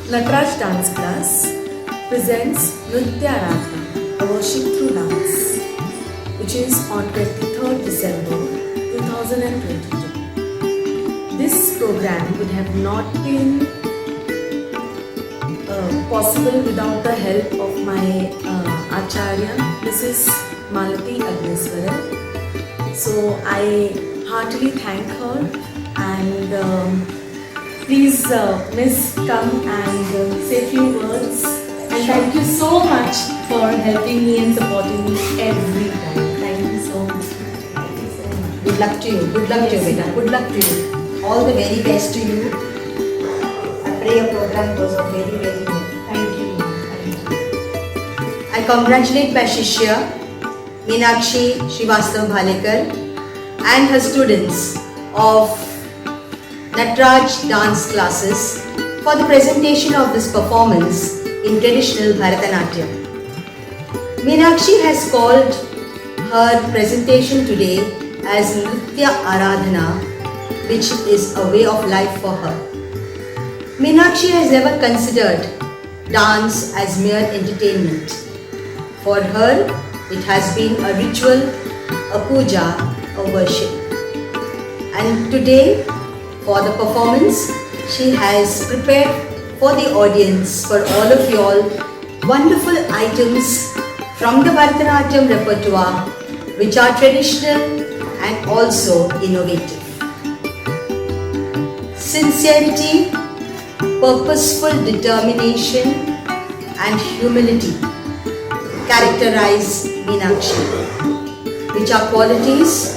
Nataraj Dance Class presents Nritya Aradhana, a worship through dance, which is on 23rd December 2022. This program would have not been possible without the help of my Acharya, Mrs. Malati Agneswaran. So I heartily thank her and please Miss come and say a few words, and thank you so much for helping me and supporting me every time. Thank you so much. Thank you so much. Good luck to you. Good luck to you, Beta. Good luck to you. All the very best to you. I pray your program goes on very, very well. Thank you. Thank you. I congratulate my Shishya, Meenakshi Srivastav Bhalekar, and her students of Nataraj Dance Classes for the presentation of this performance in traditional Bharatanatyam. Meenakshi has called her presentation today as Nritya Aradhana, which is a way of life for her. Meenakshi has never considered dance as mere entertainment. For her, it has been a ritual, a puja, a worship. And today, for the performance, she has prepared for the audience, for all of you all, wonderful items from the Bharatanatyam repertoire, which are traditional and also innovative. Sincerity, purposeful determination, and humility characterize Meenakshi, which are qualities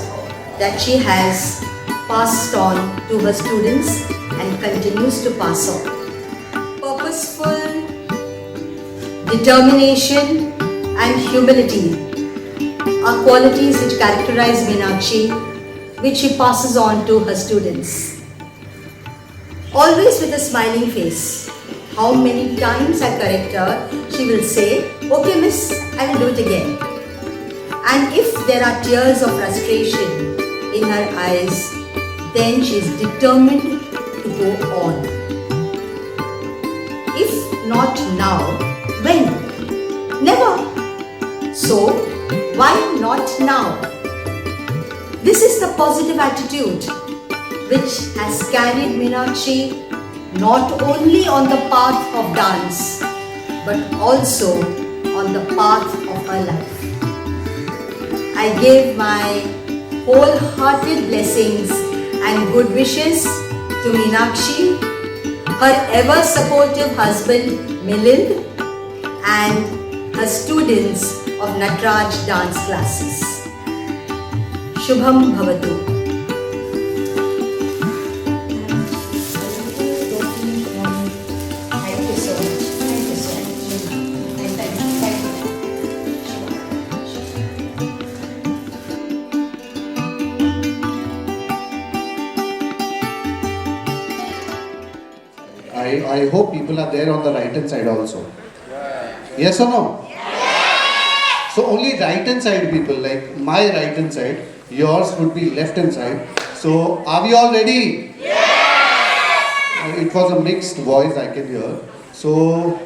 that she has passed on to her students and continues to pass on. Purposeful determination and humility are qualities which characterize Meenakshi, which she passes on to her students. Always with a smiling face. How many times I correct her, she will say, "Okay miss, I will do it again." And if there are tears of frustration in her eyes, then she is determined to go on. If not now, when? Never. So, why not now? This is the positive attitude which has carried Meenakshi not only on the path of dance, but also on the path of her life. I give my wholehearted blessings and good wishes to Meenakshi, her ever supportive husband Milind, and her students of Nataraj Dance Classes. Shubham Bhavatu. Thank you so much. Thank you so much. Thank I hope people are there on the right hand side also. Yes or no? So only right hand side people, like my right hand side, yours would be left hand side. So are we all ready? It was a mixed voice I can hear. So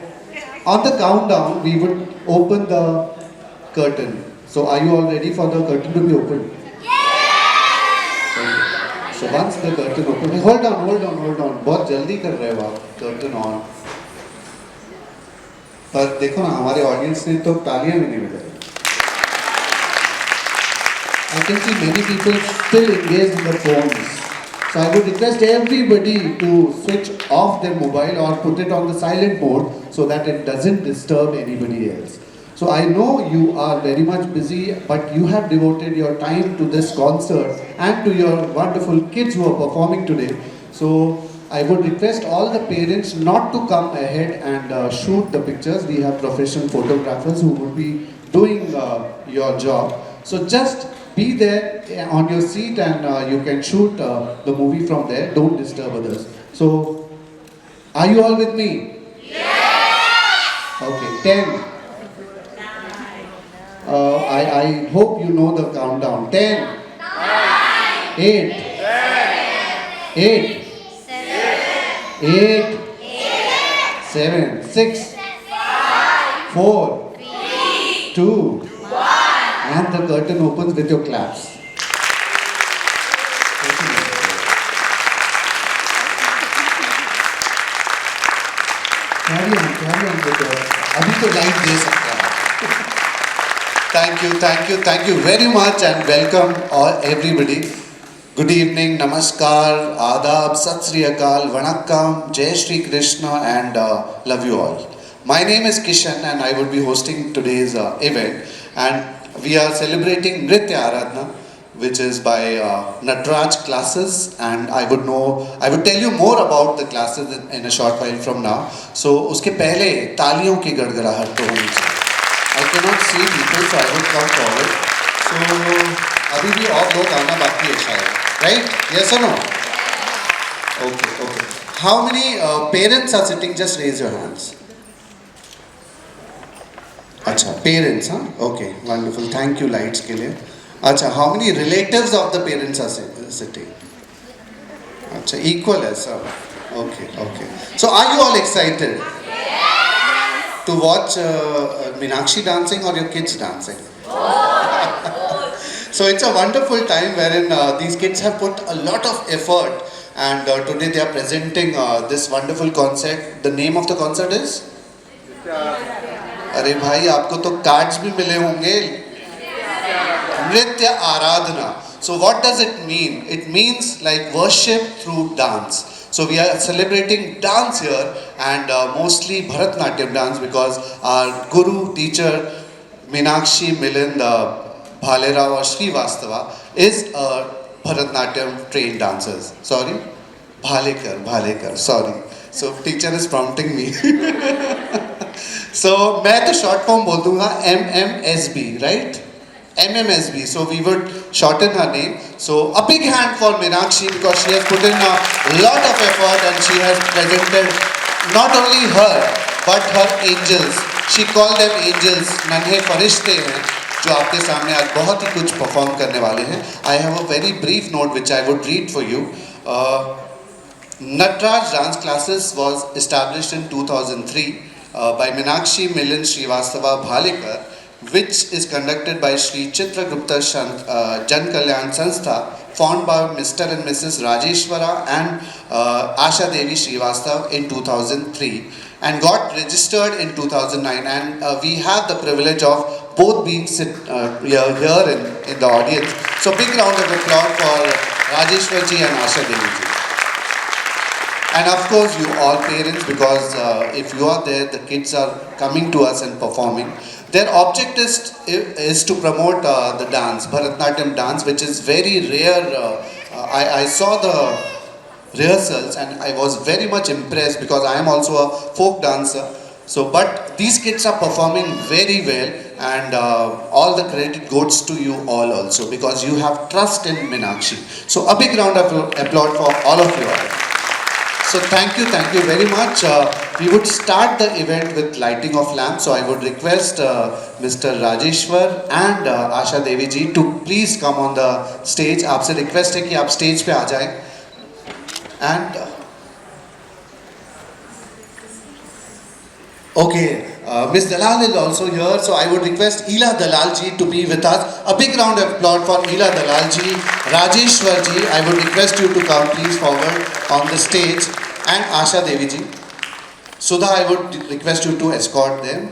on the countdown, we would open the curtain. So are you all ready for the curtain to be opened? Okay. So once the curtain opens, hold on. बहुत जल्दी कर रहे हो आप, curtain on. पर देखो ना, हमारे ऑडियंस ने तो तालियां भी नहीं बजाई. I can see many people still engaged in the phones. So I would request everybody to switch off their mobile or put it on the silent mode so that it doesn't disturb anybody else. So I know you are very much busy, but you have devoted your time to this concert and to your wonderful kids who are performing today. So I would request all the parents not to come ahead and shoot the pictures. We have professional photographers who would be doing your job. So just be there on your seat and you can shoot the movie from there. Don't disturb others. So, are you all with me? Yeah! Okay, 10. I hope you know the countdown. 10, 8, 8, 8, 7, 8, 6, 5, 4, 3, 2, 1, 7, 6, 4, 2, and the curtain opens with your claps. Carry on with your. अभी तो light दे सकते हैं. Thank you very much and welcome all everybody. Good evening, namaskar, adab, sat sri akal, vanakkam, jai shri krishna and love you all. My name is Kishan and I would be hosting today's event, and we are celebrating Nritya Aradhana, which is by Natraj classes, and I would tell you more about the classes in a short while from now. So उसके पहले तालियों की गड़गड़ाहट तो होनी चाहिए. I cannot see people, so I will come forward. So अभी भी और लोग आना बाकी है शायद, right? Yes or no? Okay. How many parents are sitting? Just raise your hands. अच्छा, parents, huh? Okay, wonderful. Thank you lights के लिए. अच्छा, how many relatives of the parents are sitting? अच्छा, equal है सब. Okay. So are you all excited? Yes. To watch Meenakshi dancing or your kids dancing? So it's a wonderful time wherein these kids have put a lot of effort, and today they are presenting this wonderful concert. The name of the concert is? अरे भाई आपको तो cards भी मिले होंगे. Nritya Aradhana. So what does it mean? It means like worship through dance. So we are celebrating dance here, and mostly Bharatnatyam dance, because our guru teacher Meenakshi Milind Bhalera or Srivastava is a Bharatnatyam trained dancer. Sorry? Bhalekar. Sorry. So teacher is prompting me. So मैं तो short form बोल दूँगा MMSB, right? MMSB. So we would shorten her name. So a big hand for Meenakshi, because she has put in a lot of effort and she has presented not only her but her angels. She called them angels. नन्हे फरिश्ते हैं जो आपके सामने आज बहुत ही कुछ perform करने वाले हैं. I have a very brief note which I would read for you. Natraj dance classes was established in 2003 by Meenakshi Milind Srivastava Bhalekar, which is conducted by Shri Chitragupta Jan Kalyan Sanstha, formed by Mr. and Mrs. Rajeshwara and Asha Devi Srivastava in 2003, and got registered in 2009. And we have the privilege of both being here in the audience. So big round of applause for Rajeshwar ji and Asha Devi ji. And of course you all parents, because if you are there, the kids are coming to us and performing. Their object is to promote the dance, Bharatnatyam dance, which is very rare. I saw the rehearsals and I was very much impressed, because I am also a folk dancer. So, but these kids are performing very well, and all the credit goes to you all also, because you have trust in Meenakshi. So a big round of applause for all of you all. So thank you very much. We would start the event with lighting of lamps. So I would request Mr. Rajeshwar and Asha Devi ji to please come on the stage. आपसे request है कि आप stage पे आ जाएं. And okay, Miss Dalal is also here. So I would request Ila Dalal ji to be with us. A big round of applause for Ila Dalal ji. Rajeshwar ji, I would request you to come please forward on the stage. And Asha Devi ji. Sudha, I would request you to escort them.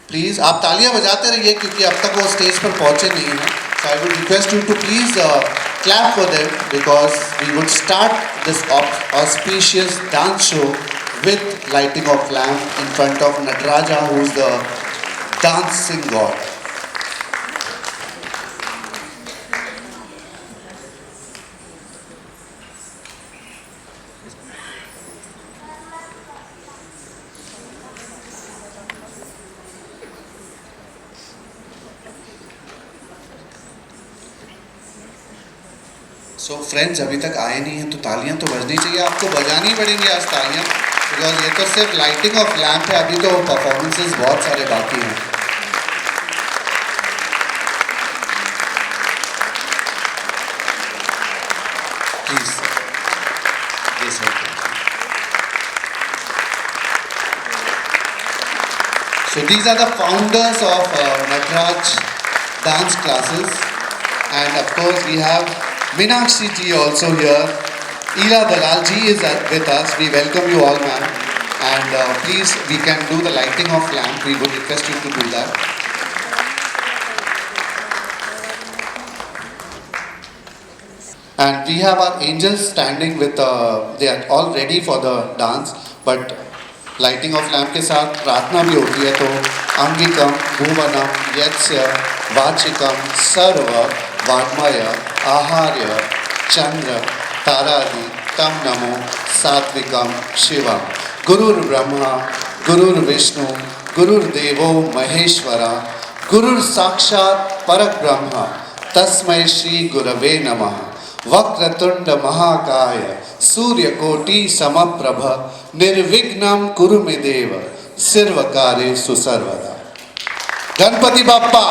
Please, आप तालियां बजाते रहिए क्योंकि अब तक वो stage पर पहुंचे नहीं हैं. So I would request you to please clap for them, because we would start this auspicious dance show with lighting of lamp in front of Nataraja, who is the dancing god. So friends, अभी तक आए नहीं हैं तो तालियां तो बजनी चाहिए. आपको बजानी पड़ेंगी आज तालियां, बिकॉज ये तो सिर्फ लाइटिंग ऑफ लैम्प है. अभी तो परफॉर्मेंसेस बहुत सारे बाकी हैं. प्लीज ये sir. these are the founders of Natraj dance classes, and of course we have Meenakshi ji also here. Ila Dalal ji is with us. We welcome you all, ma'am. And please, we can do the lighting of lamp. We would request you to do that. And we have our angels standing with, they are all ready for the dance, but lighting of lamp के साथ प्रार्थना भी होती है, तो अंगिकम भुवनम यत्स्य वाचिकम सर्व वाग्मय आहार्य चंद्र तारादि तम नमो सात्विकम शिवम गुरुर् ब्रह्मा गुरुर्विष्णु गुरुर्देवो महेश्वरा गुरुर् साक्षात् परक ब्रह्म तस्मै श्री गुरवे नमः वक्रतुंड महाकाय सूर्यकोटि समप्रभ निर्विघ्नं कुरु मे देव सर्वकार्येषु सर्वदा. Ganpati Bappa.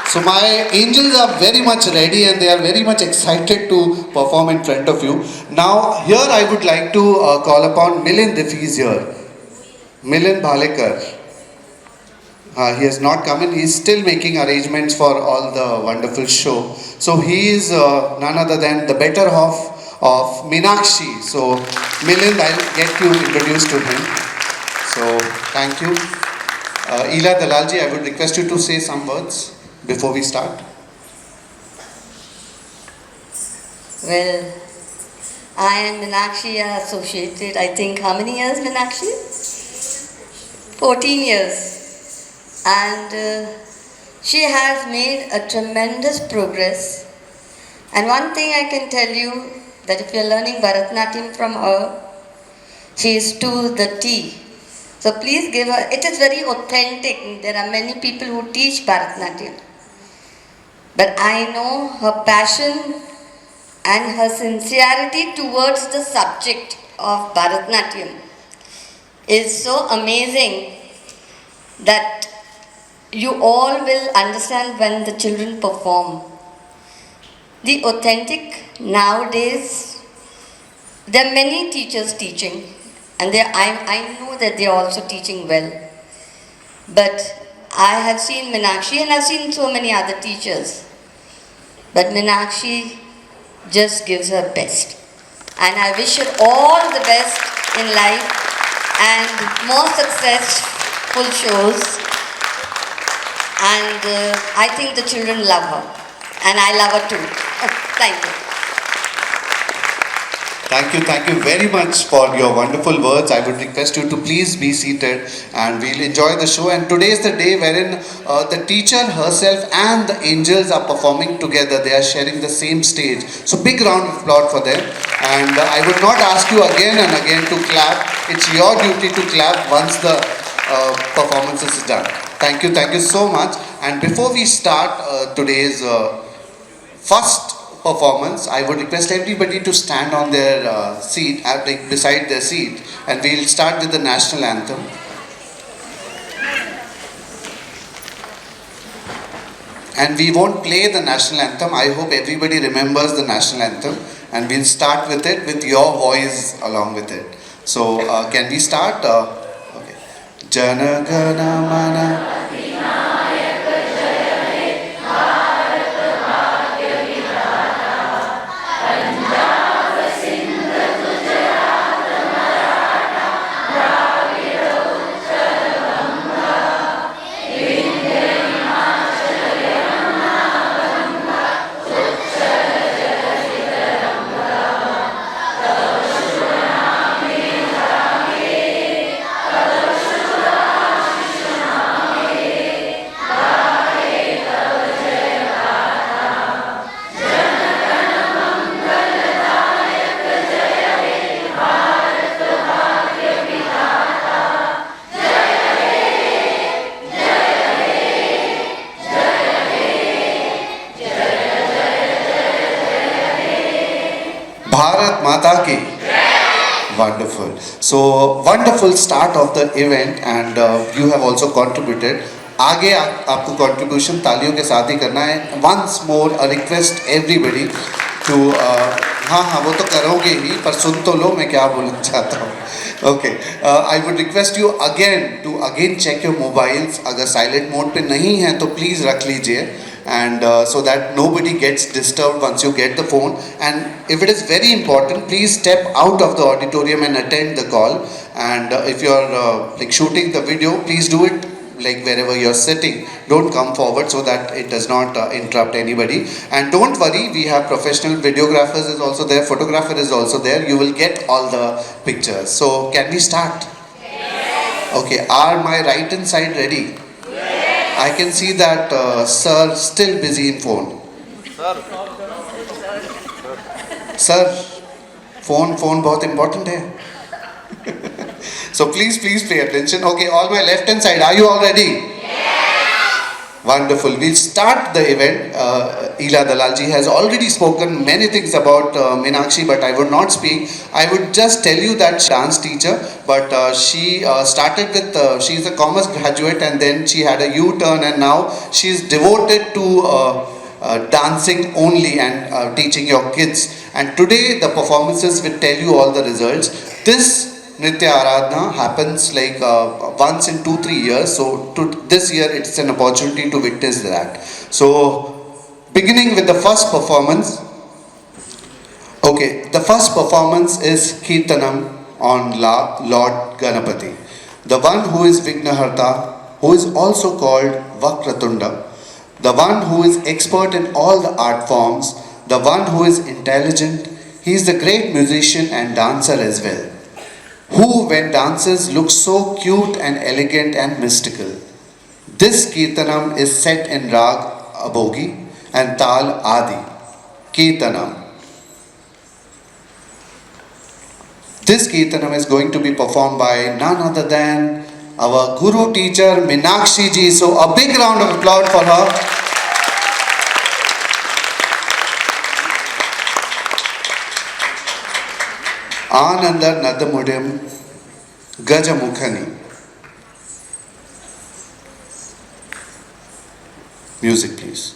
So my angels are very much ready and they are very much excited to perform in front of you. Now here I would like to call upon Milind if he is here. Milind Bhalekar. He has not come in. He is still making arrangements for all the wonderful show. So he is none other than the better half of Meenakshi. So Milind, I'll get you introduced to him. So thank you. Ila Dalalji, I would request you to say some words before we start. Well, I and Meenakshi are associated, I think, how many years, Meenakshi? 14 years. And she has made a tremendous progress. And one thing I can tell you, that if you're learning Bharatanatyam from her, she is to the T. So please give her, it is very authentic. There are many people who teach Bharatanatyam. But I know her passion and her sincerity towards the subject of Bharatanatyam is so amazing that you all will understand when the children perform. The authentic nowadays, there are many teachers teaching, and I know that they are also teaching well. But I have seen Meenakshi and I've seen so many other teachers. But Meenakshi just gives her best. And I wish her all the best in life and more successful shows. And I think the children love her. And I love her too. Thank you. Thank you very much for your wonderful words. I would request you to please be seated and we'll enjoy the show. And today is the day wherein the teacher herself and the angels are performing together. They are sharing the same stage. So big round of applause for them. And I would not ask you again and again to clap. It's your duty to clap once the performance is done. Thank you so much. And before we start today's first performance, I would request everybody to stand on their seat, like beside their seat, and we'll start with the national anthem. And we won't play the national anthem. I hope everybody remembers the national anthem, and we'll start with it with your voice along with it. So can we start? Okay. Jana Gana Mana. Bharat Mata ki. Wonderful. So wonderful start of the event, and you have also contributed. आगे आपको contribution तालियों के साथ ही करना है. Once more, a request everybody to हाँ हाँ वो तो करोगे ही, पर सुन तो लो मैं क्या बोलना चाहता हूँ. Okay, I would request you again to again check your mobiles. अगर साइलेंट मोड पे नहीं है तो प्लीज़ रख लीजिए, and so that nobody gets disturbed once you get the phone. And if it is very important, please step out of the auditorium and attend the call. And if you are like shooting the video, please do it like wherever you're sitting. Don't come forward so that it does not interrupt anybody. And don't worry, we have professional videographers is also there, photographer is also there. You will get all the pictures. So can we start? Okay, are my right hand side ready? I can see that sir still busy in phone. Sir, phone बहुत important है. So please pay attention. Okay, all my left hand side, are you all ready? Wonderful. We'll start the event. Ila Dalalji has already spoken many things about Meenakshi, but I would not speak. I would just tell you that dance teacher, but she started with, she is a commerce graduate, and then she had a U-turn, and now she is devoted to dancing only and teaching your kids. And today the performances will tell you all the results. This Nritya Aradhana happens like once in 2-3 years. So this year it's an opportunity to witness that. So beginning with the first performance. Okay, the first performance is Kirtanam on Lord Ganapati. The one who is Vignaharta, who is also called Vakratunda. The one who is expert in all the art forms. The one who is intelligent. He is the great musician and dancer as well, who when dances look so cute and elegant and mystical. This Kirtanam is set in Rag Abhogi and Tal Adi. Kirtanam. This Kirtanam is going to be performed by none other than our Guru teacher Meenakshi ji. So a big round of applause for her. Ananda Nadamudim Gajamukhani. Music please.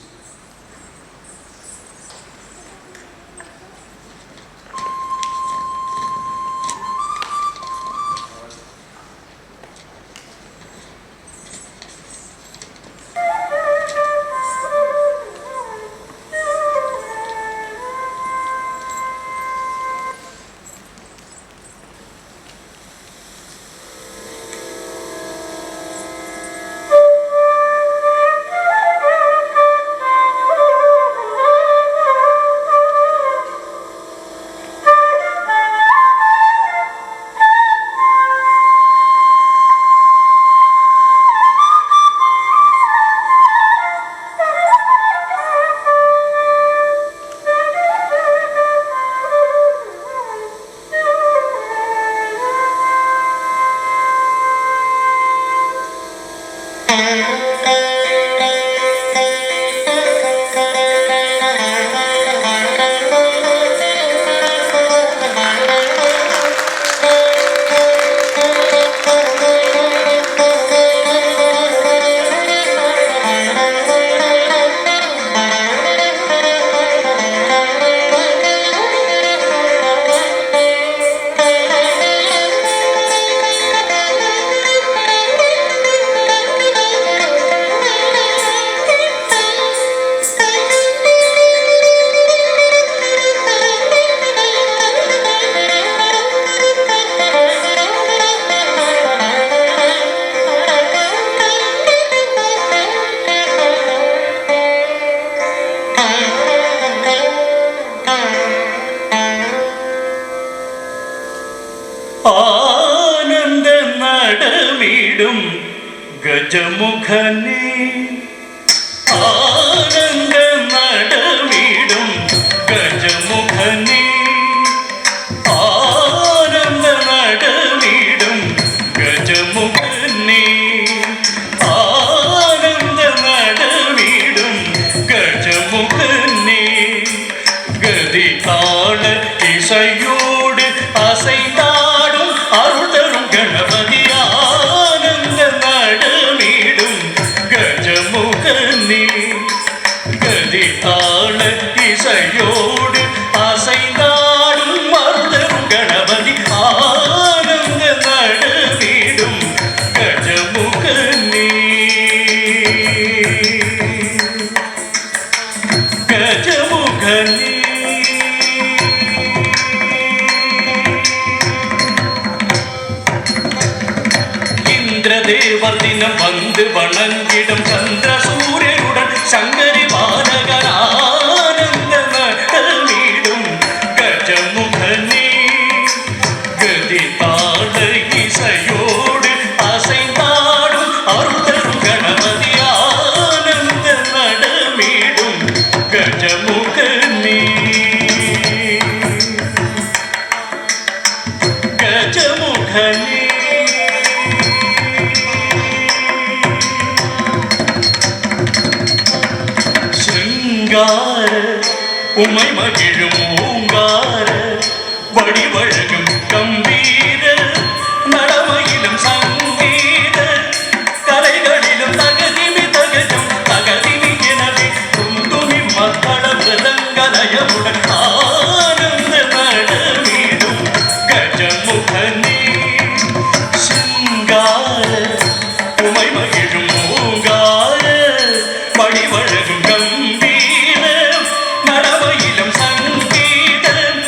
ആനന്ദ നടമിടും ഗജമുഖനേ, ആനന്ദ നടമിടും ഗജമുഖനേ, ആനന്ദ നടമിടും ഗജമുഖനേ, ആനന്ദ നടമിടും ഗജമുഖനേ, ഗതി താള ഇസையோடு அசைந்தாடும் அருள் தரும் கணபதி, ஆனந்த நடமிடும் கஜமுகனே, கதி தாள இசையோடு அசைந்தாடும் தினம் வந்து வணங்கிடும் சந்திர சூரியனுடன் சங்கரி பாலகர் ஆனந்த நடமிடும் கஜமுகனே கதி தாழ இசையோடு அசைந்தாடும் அருள்தரும் கணபதி ஆனந்த நடமிடும் கஜமுகனே கஜமுகனே உமை மகிழும் ஓங்கார வடிவழகும் கம்பீர நடமையிலும் சங்கீத கலைகளிலும் தகதிமி தகஜம் தகதிமி எனவே துந்துமி மத்தள மிருதங்கலயமுடன் ஆனந்த நடமீடும் கஜமுகனே சிங்கார உமை மகிழும் ஓங்கார வடிவழகும் கம்பீர நடமையிலும் சங்கீதம்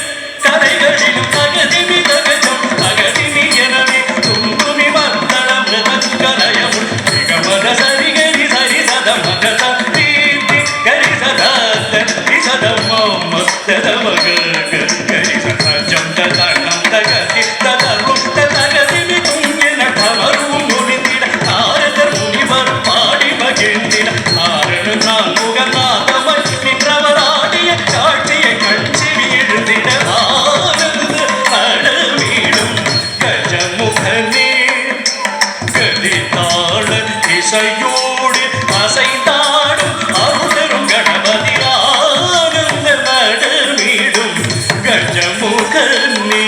கலைகளிலும் தகதிமி தகஜம் தகதிமி எனவே துந்துமி மத்தள மிருதங்கலயம் நிகமத சரிகரி சரி சத மகத தீர்த்தி கரி சதாத்த சத மம தத மக கரி சதஜம் ததனம் தகதி ததரும் ததகதிமி குங்கின கமரும் முனிந்திட நாரதர் முனிவர் பாடி மகிழ்ந்திட நாரண நான் முகநாதமன் நின்றவராடிய காட்சியை கண்சிவி எழுந்திட ஆனந்த நடமீடும் கஜமுகனே கதி தாழ இசையோடு அசைந்தாடும் அருளரும் கணபதி ஆனந்த நடமீடும் கஜமுகனே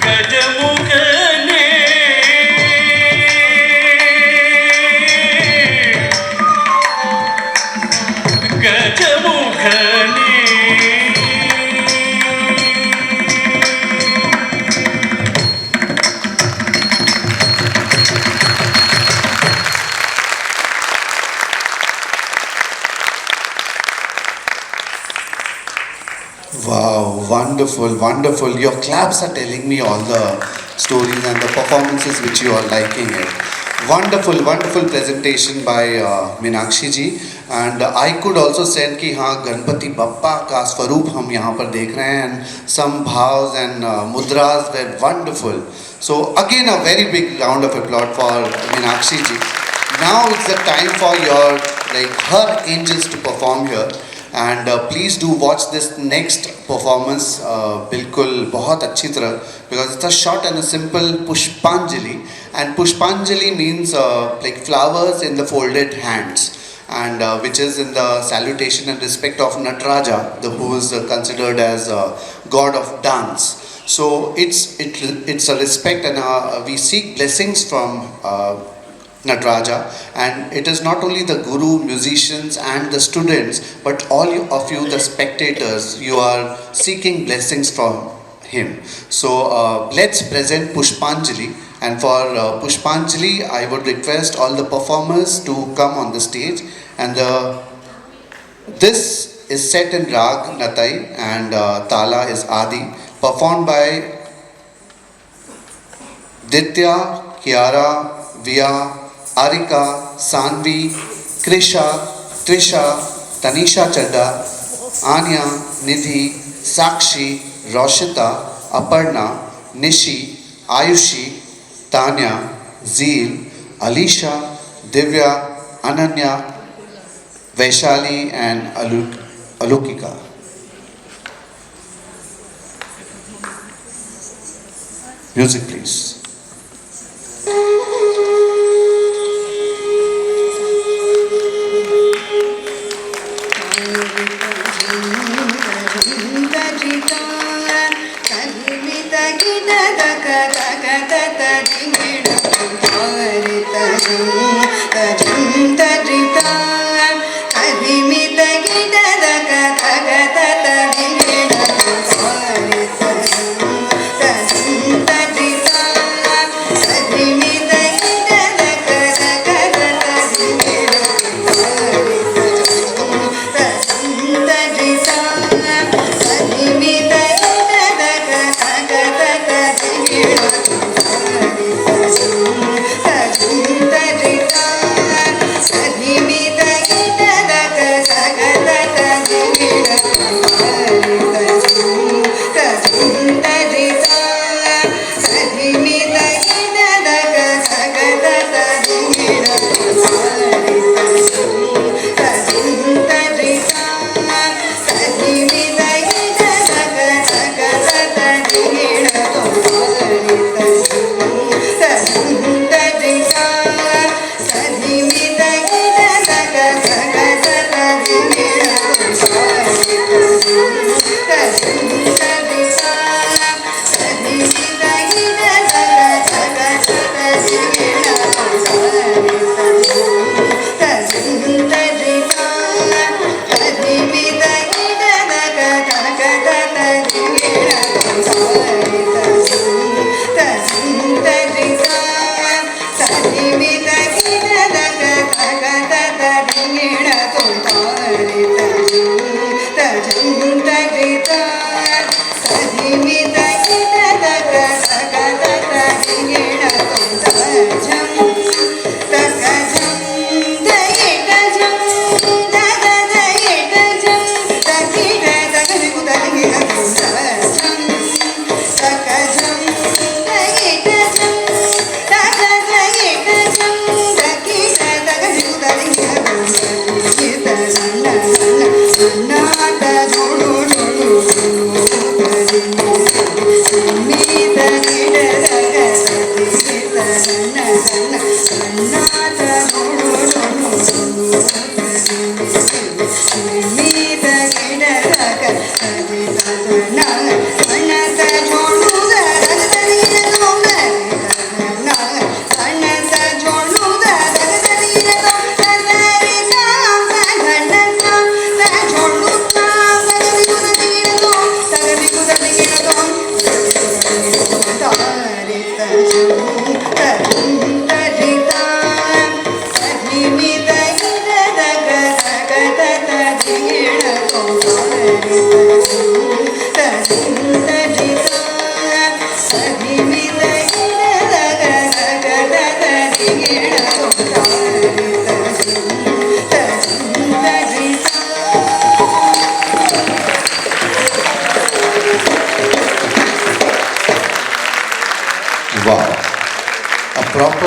கஜமுகனே கஜமுகனே Wow, wonderful, wonderful. Your claps are telling me all the stories and the performances which you are liking it. Wonderful, wonderful presentation by Meenakshi ji. And I could also sense कि हाँ गणपति बप्पा का स्वरूप हम यहाँ पर देख रहे हैं and some bhavs and mudras were wonderful. So again a very big round of applause for Meenakshi ji. Now it's the time for your her angels to perform here. And please do watch this next performance बिल्कुल बहुत अच्छी तरह because it's a short and a simple Pushpanjali and Pushpanjali means like flowers in the folded hands and which is in the salutation and respect of Nataraja who is considered as god of dance. So it's a respect and we seek blessings from Nataraja, and it is not only the guru, musicians and the students, but all of you, the spectators, you are seeking blessings from him. So let's present Pushpanjali, and for Pushpanjali, I would request all the performers to come on the stage, and this is set in Rag Natai and Tala is Adi, performed by Ditya, Kiara, Via, Arika, Sanvi, Krisha, Trisha, Tanisha Chadda, Anya, Nidhi, Sakshi, Roshita, Aparna, Nishi, Ayushi, Tanya, Zeel, Alisha, Divya, Ananya, Vaishali and Alukika. Music please.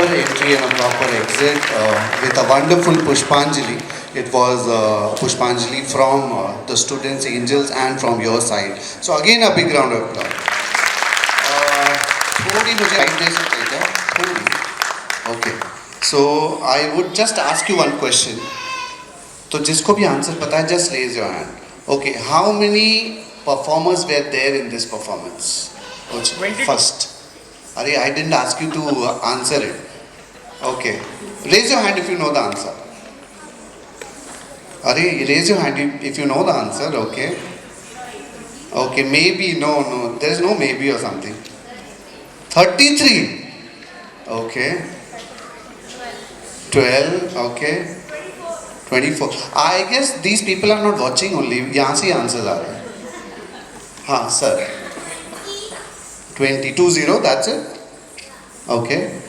proper entry and a proper exit with a wonderful Pushpanjali. It was Pushpanjali from the students, angels, and from your side. So again, a big round of applause. थोड़ी मुझे time दे सकते हैं क्या? थोड़ी. Okay. So I would just ask you one question. तो जिसको भी answer पता है, just raise your hand. Okay. How many performers were there in this performance? First. Arey, I didn't ask you to answer it. Okay. Raise your hand if you know the answer. Arey, raise your hand if you know the answer. Okay. Okay. Maybe. No. There is no maybe or something. 33. Okay. 12. Okay. 24. I guess these people are not watching only. यहाँ से answers आ रहे हैं. हाँ sir. 20. That's it. Okay.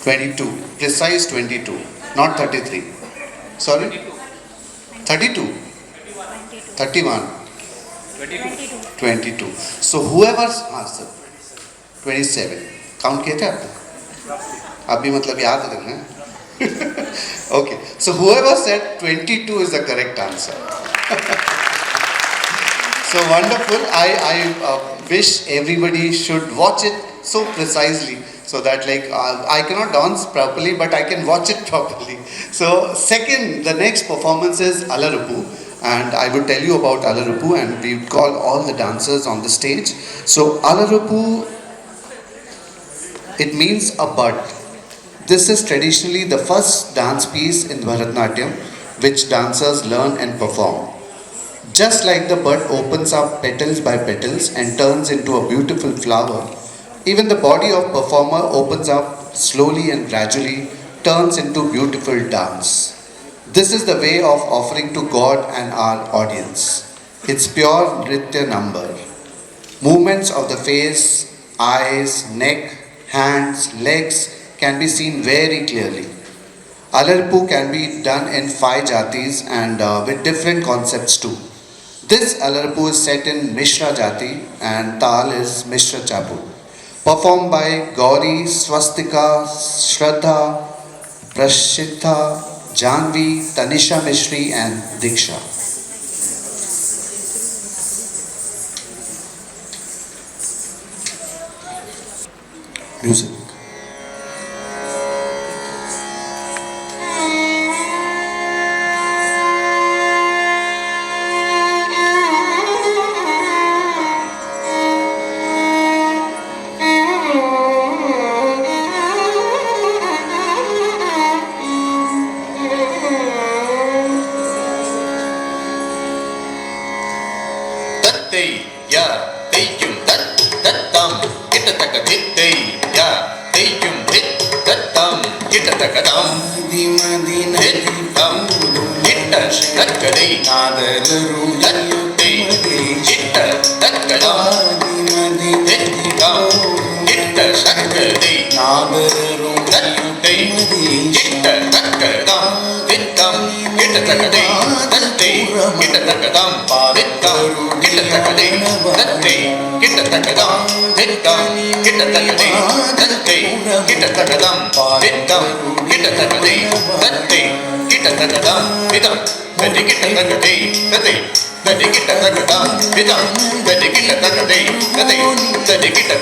22. Precise 22. Not 33. Sorry. 32. 31. 22. So whoever's sir. 27. Count किए थे आपने? अभी मतलब याद रखना है. Okay. So whoever said 22 is the correct answer. So wonderful. I wish everybody should watch it so precisely so that like I cannot dance properly but I can watch it properly. So second, the next performance is Alarupu. And I would tell you about Alarupu and we would call all the dancers on the stage. So Alarupu, it means a bud. This is traditionally the first dance piece in Bharatanatyam which dancers learn and perform. Just like the bud opens up petals by petals and turns into a beautiful flower, even the body of performer opens up slowly and gradually turns into beautiful dance. This is the way of offering to God and our audience. It's pure Nritya number. Movements of the face, eyes, neck, hands, legs can be seen very clearly. Alarupu can be done in 5 jatis and with different concepts too. This Alarupu is set in Mishra Jati and Tal is Mishra Chapu. Performed by Gauri, Swastika, Shraddha, Prashitha, Janvi, Tanisha Mishri and Diksha. Music. Tadi kita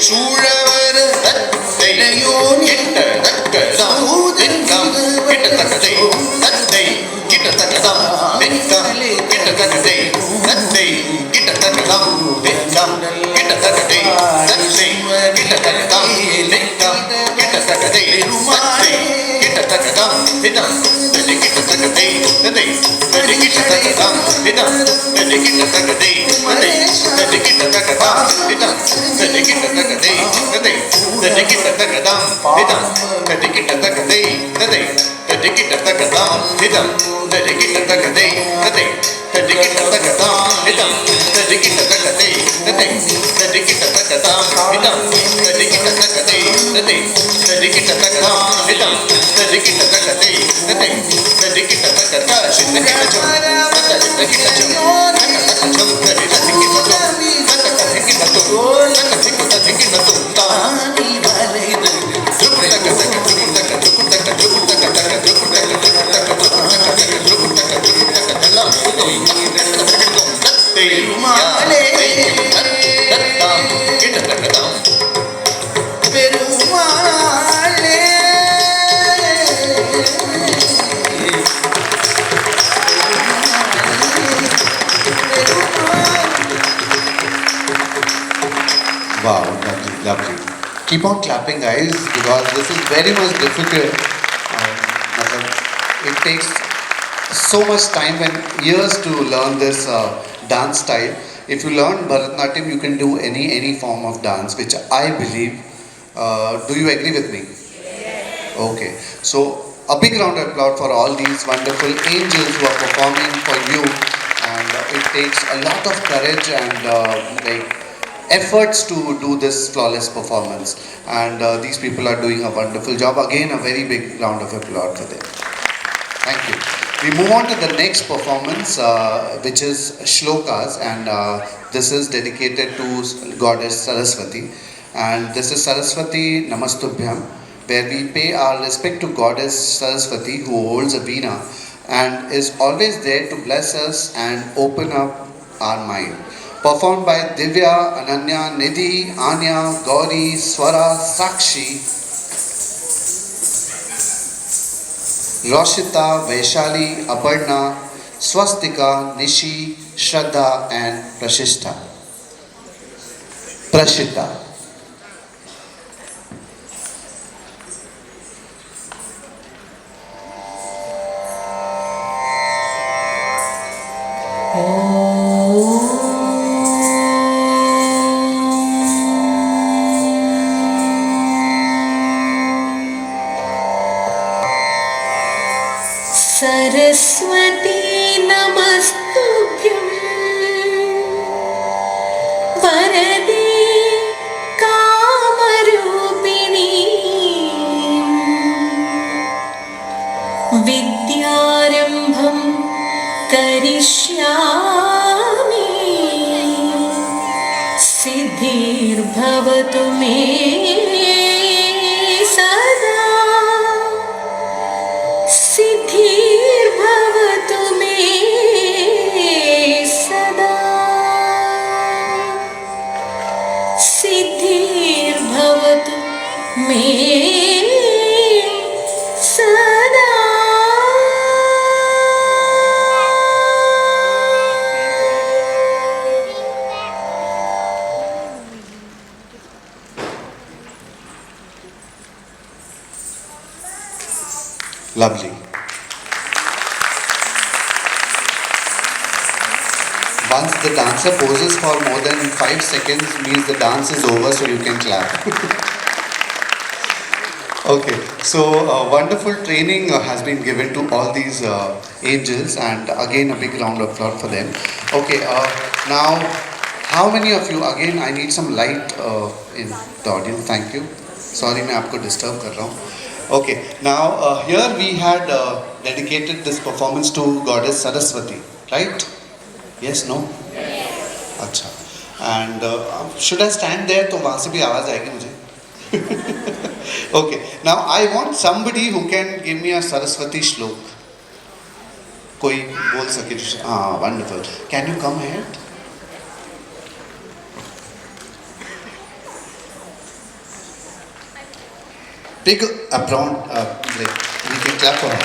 சூழவர தத்தையோ கிட்ட தக்கதாம் திட்டம் கிட்ட தக்கதை தத்தை கிட்ட தக்கதாம் திட்டம் கிட்ட தக்கதை தத்தை கிட்ட தக்கதாம் திட்டம் கிட்ட தக்கதை தத்தை கிட்ட தக்கதாம் திட்டம் கிட்ட தக்கதை தத்தை கிட்ட தக்கதாம் திட்டம் தத்தை கிட்ட தக்கதை தத்தை தத்தை கிட்ட தக்கதாம் திட்டம் தத்தை கிட்ட தக்கதை தத்தை தத்தை கிட்ட தக்கதாம் திட்டம் தத்தை கிட்ட தக்கதை தத்தை தத்தை கிட்ட தக்கதாம் திட்டம் தத்தை கிட்ட தக்கதை தத்தை தத்தை கிட்ட தக்கதாம் திட்டம் தத்தை கிட்ட தக்கதை தத்தை தத்தை கிட்ட தக்கதாம் திட்டம் தத்தை கிட்ட தக்கதை தத்தை தத்தை கிட்ட தக்கதாம் திட்டம் தத்தை கிட்ட தக்கதை தத்தை தத்தை கிட்ட தக்கதாம் திட்டம் தத்தை கிட்ட தக்கதை தத்தை தத்தை கிட்ட தக்கதா சின்ன கிட்ட ஜம் தத்தை சின்ன கிட்ட ஜம் தத்தை ஜம் தத்தை தத்தை கிட்ட ஜம் தத்தை தத்தை கிட்ட ஜம் தத்தை தத்தை கிட்ட ஜம் தானி வரைது துக்கு தக்க தக்க துக்கு தக்க துக்கு தக்க துக்கு தக்க தக்க துக்கு தக்க துக்கு தக்க துக்கு தக்க துக்கு தக்க துக்கு தக்க எல்லாம் தத்தை மாலே தத்தம் கிட்ட தக்கதாம் பெருமாளே Wow, lovely, lovely. Keep on clapping, guys, because this is very much difficult. It takes so much time and years to learn this dance style. If you learn Bharatanatyam, you can do any form of dance, which I believe. Do you agree with me? Okay. So a big round of applause for all these wonderful angels who are performing for you, and it takes a lot of courage and efforts to do this flawless performance, and these people are doing a wonderful job. Again, a very big round of applause for them. Thank you. We move on to the next performance, which is shlokas, and this is dedicated to goddess Saraswati, and this is Saraswati Namastubhyam, where we pay our respect to goddess Saraswati, who holds a veena and is always there to bless us and open up our mind. Performed by Divya, Ananya, Nidhi, Anya, Gauri, Swara, Sakshi, Roshita, Vaishali, Aparna, Swastika, Nishi, Shraddha and Prashita. Saraswati नमस्तुभ्यं वरदे कामरूपिणी विद्यारम्भं करिष्यामि सिद्धिर्भवतु मे सदा सिद्धिर्भवतु मे सदा सिद्धिर्भवतु मे सदा Lovely. Once the dancer poses for more than 5 seconds, means the dance is over, so you can clap. Okay, so wonderful training has been given to all these angels, and again a big round of applause for them. Okay, now how many of you, again I need some light in the audience, thank you. Sorry, मैं आपको disturb कर रहा हूँ. Okay, now here we had dedicated this performance to goddess Saraswati, right? Yes, no? अच्छा. And should I stand there? तो वहाँ से भी आवाज़ आएगी मुझे. Okay. Now I want somebody who can give me a Saraswati श्लोक. कोई बोल सके? हाँ, wonderful. Can you come ahead? Big applause, like we can clap for her.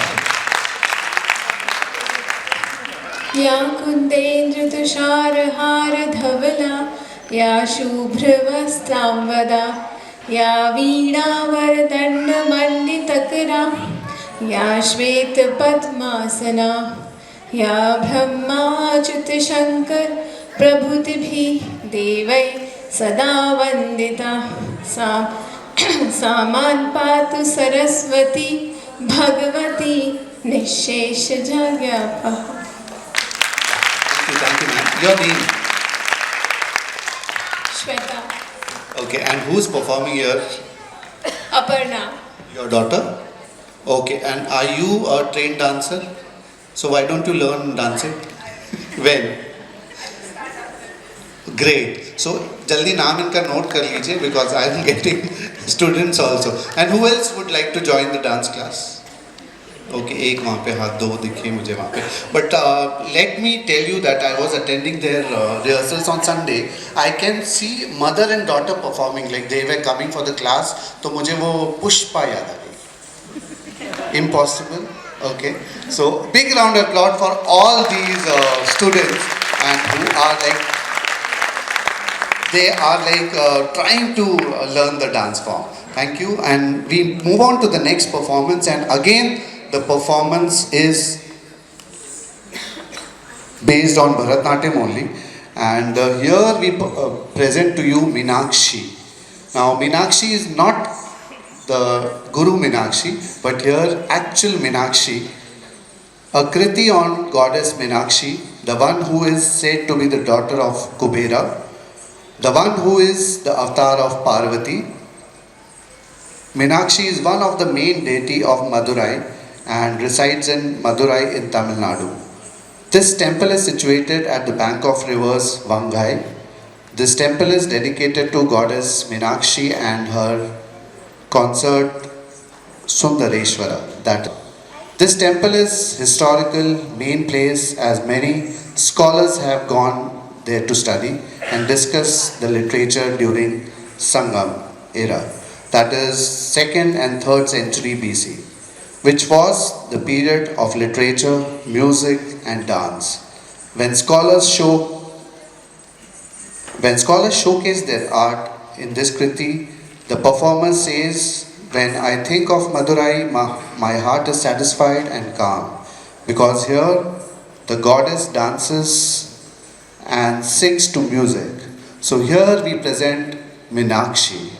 या कुन्देन्द्रतुषारहारधवला या शुभ्रवस्त्राम्बदा या वीणावरदण्डमण्डितकरा या श्वेतपद्मासना या ब्रह्माच्युतशङ्कर प्रभृतिभिः देवै सदा वन्दिता सा मां पातु Saraswati Bhagwati निःशेषजाज्ञापः. Thank you, ma'am. Your name? Shweta. Okay, and who's performing here? Aparna. Your daughter? Okay, and are you a trained dancer? So why don't you learn dancing? When? Great. So jaldi naam inka note kar lijiye because I am getting students also. And who else would like to join the dance class? Okay, एक वहाँ पे हाथ दो दिखे मुझे वहाँ पे. But let me tell you that I was attending their rehearsals on Sunday. I can see mother and daughter performing like they were coming for the class. तो मुझे वो पुष्पा याद आ गई. Impossible. Okay. So big round of applause for all these students and who are like they are like trying to learn the dance form. Thank you. And we move on to the next performance. And again, the performance is based on Bharatnatyam only. And here we present to you Meenakshi. Now, Meenakshi is not the Guru Meenakshi, but here actual Meenakshi, a kriti on goddess Meenakshi, the one who is said to be the daughter of Kubera, the one who is the avatar of Parvati. Meenakshi is one of the main deity of Madurai and resides in Madurai in Tamil Nadu. This temple is situated at the bank of rivers Vangai. This temple is dedicated to goddess Meenakshi and her consort Sundareshwara. This temple is historical main place as many scholars have gone there to study and discuss the literature during Sangam era, that is 2nd and 3rd century BC, which was the period of literature, music and dance. When scholars showcase their art in this kriti, the performer says, "When I think of Madurai, my heart is satisfied and calm, because here the goddess dances and sings to music." So here we present Meenakshi.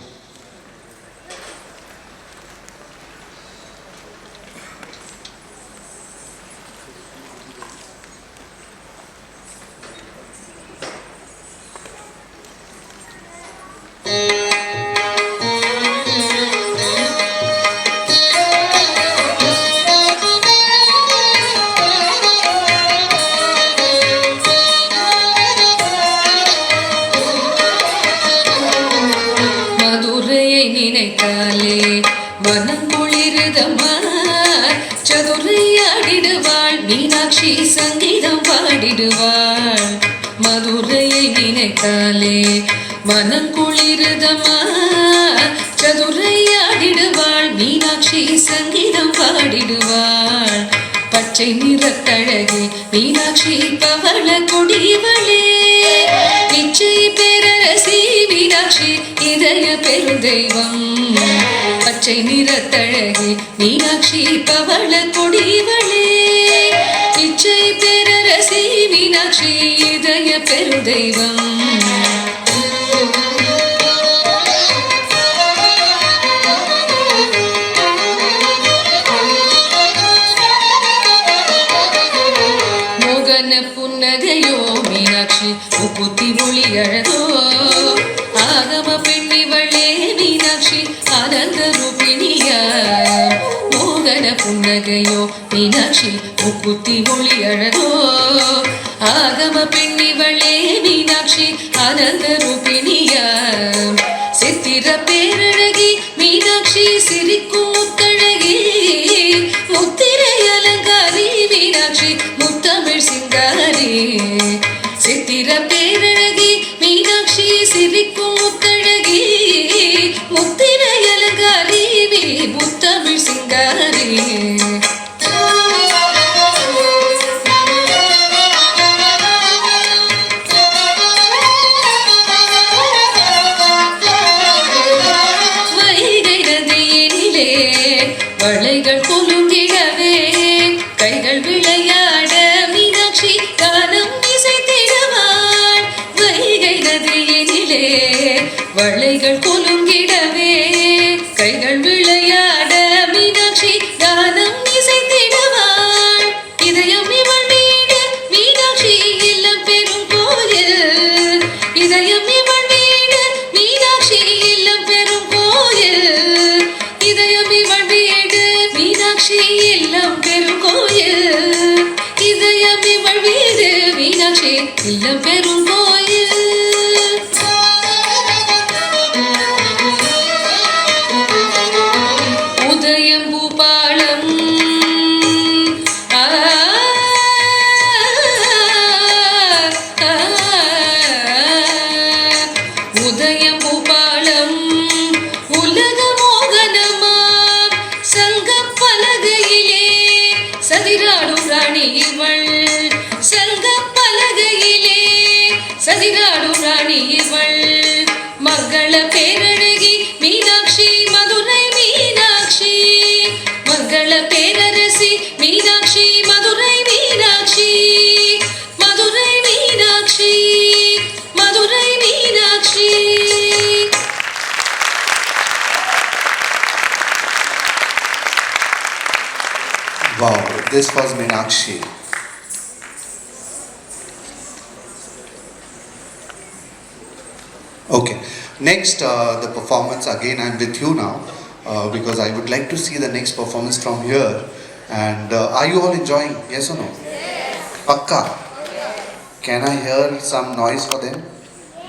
Meenakshi பவள கொடிவளே இச்சை பேரரசி மீனாட்சி இதய பெருந்தெய்வம் பச்சை நிறத்தழகி மீனாட்சி பவள கொடிவளே இச்சை பேரரசி மீனாட்சி இதய பெருந்தெய்வம் புன்னகையோ மீனாட்சி முக்குத்தி மொழி அழகோ ஆகம பெண்ணிவளே மீனாட்சி ஆனந்த ரூபிணியா மோகன புன்னகையோ மீனாட்சி முக்குத்தி மொழி அழகோ ಆಗಮ ಪೆಣ್ಣಿವಳೆ ಮೀನಾಕ್ಷಿ ಆನಂದ ರೂಪಿಣಿಯ ಸಿತ್ತಿರ ಪೇರಳಗಿ ಮೀನಾಕ್ಷಿ ಸಿರಿಕು ಮುತ್ತಳಗಿ ಮುತ್ತಿರೆ ಅಲಂಕಾರಿ ಮೀನಾಕ್ಷಿ ಮುತ್ತಮಿಳ್ ಸಿಂಗಾರಿ ಸಿತ್ತಿರ ಪೇರಳಗಿ ಮೀನಾಕ್ಷಿ ಸಿರಿಕು ಮುತ್ತಳಗಿ ಮುತ್ತಿರ ಅಲಂಕಾರಿ ಮುತ್ತಮಿಳ್ ಸಿಂಗಾರಿ வளைகள் குலுங்கிடவே கைகள் விளையாட மீனாட்சி கானம் இசைத்திடுவாள் வைகை நதியினிலே வளைகள் குலுங்கிடவே கைகள் விளையாட மீனாட்சி கானம் இசைத்திடுவாள் இதயம் இவள் வீடு மீனாட்சி இல்லம் பெரும் கோயில் இதயம் இவள் வீடு மீனாட்சி இல்லம் பெரும் கோயில் இதயம் இவள் வீடு மீனாட்சி இல்லம் பெரும் கோயில் இதயம் இவள் வீடு மீனாட்சி இல்லம் பெரும் கோயில் உதயம் பூபாலம் உதயம் பூபாலம் உலக மோகனமா சங்கப் பலகையிலே சதிராடும் ராணி இவள் சங்கப் பலகையிலே சதிராடும் ராணி இவள் மங்கள பேரழகி மீனாட்சி மதுரை மீனாட்சி மங்கள பேரரசி Meenakshi Madurai Meenakshi Madurai Meenakshi Madurai Meenakshi Wow, this was Meenakshi. Okay, next the performance again. I'm with you now because I would like to see the next performance from here. And are you all enjoying? Yes or no? Yes. Pakka. Can I hear some noise for them?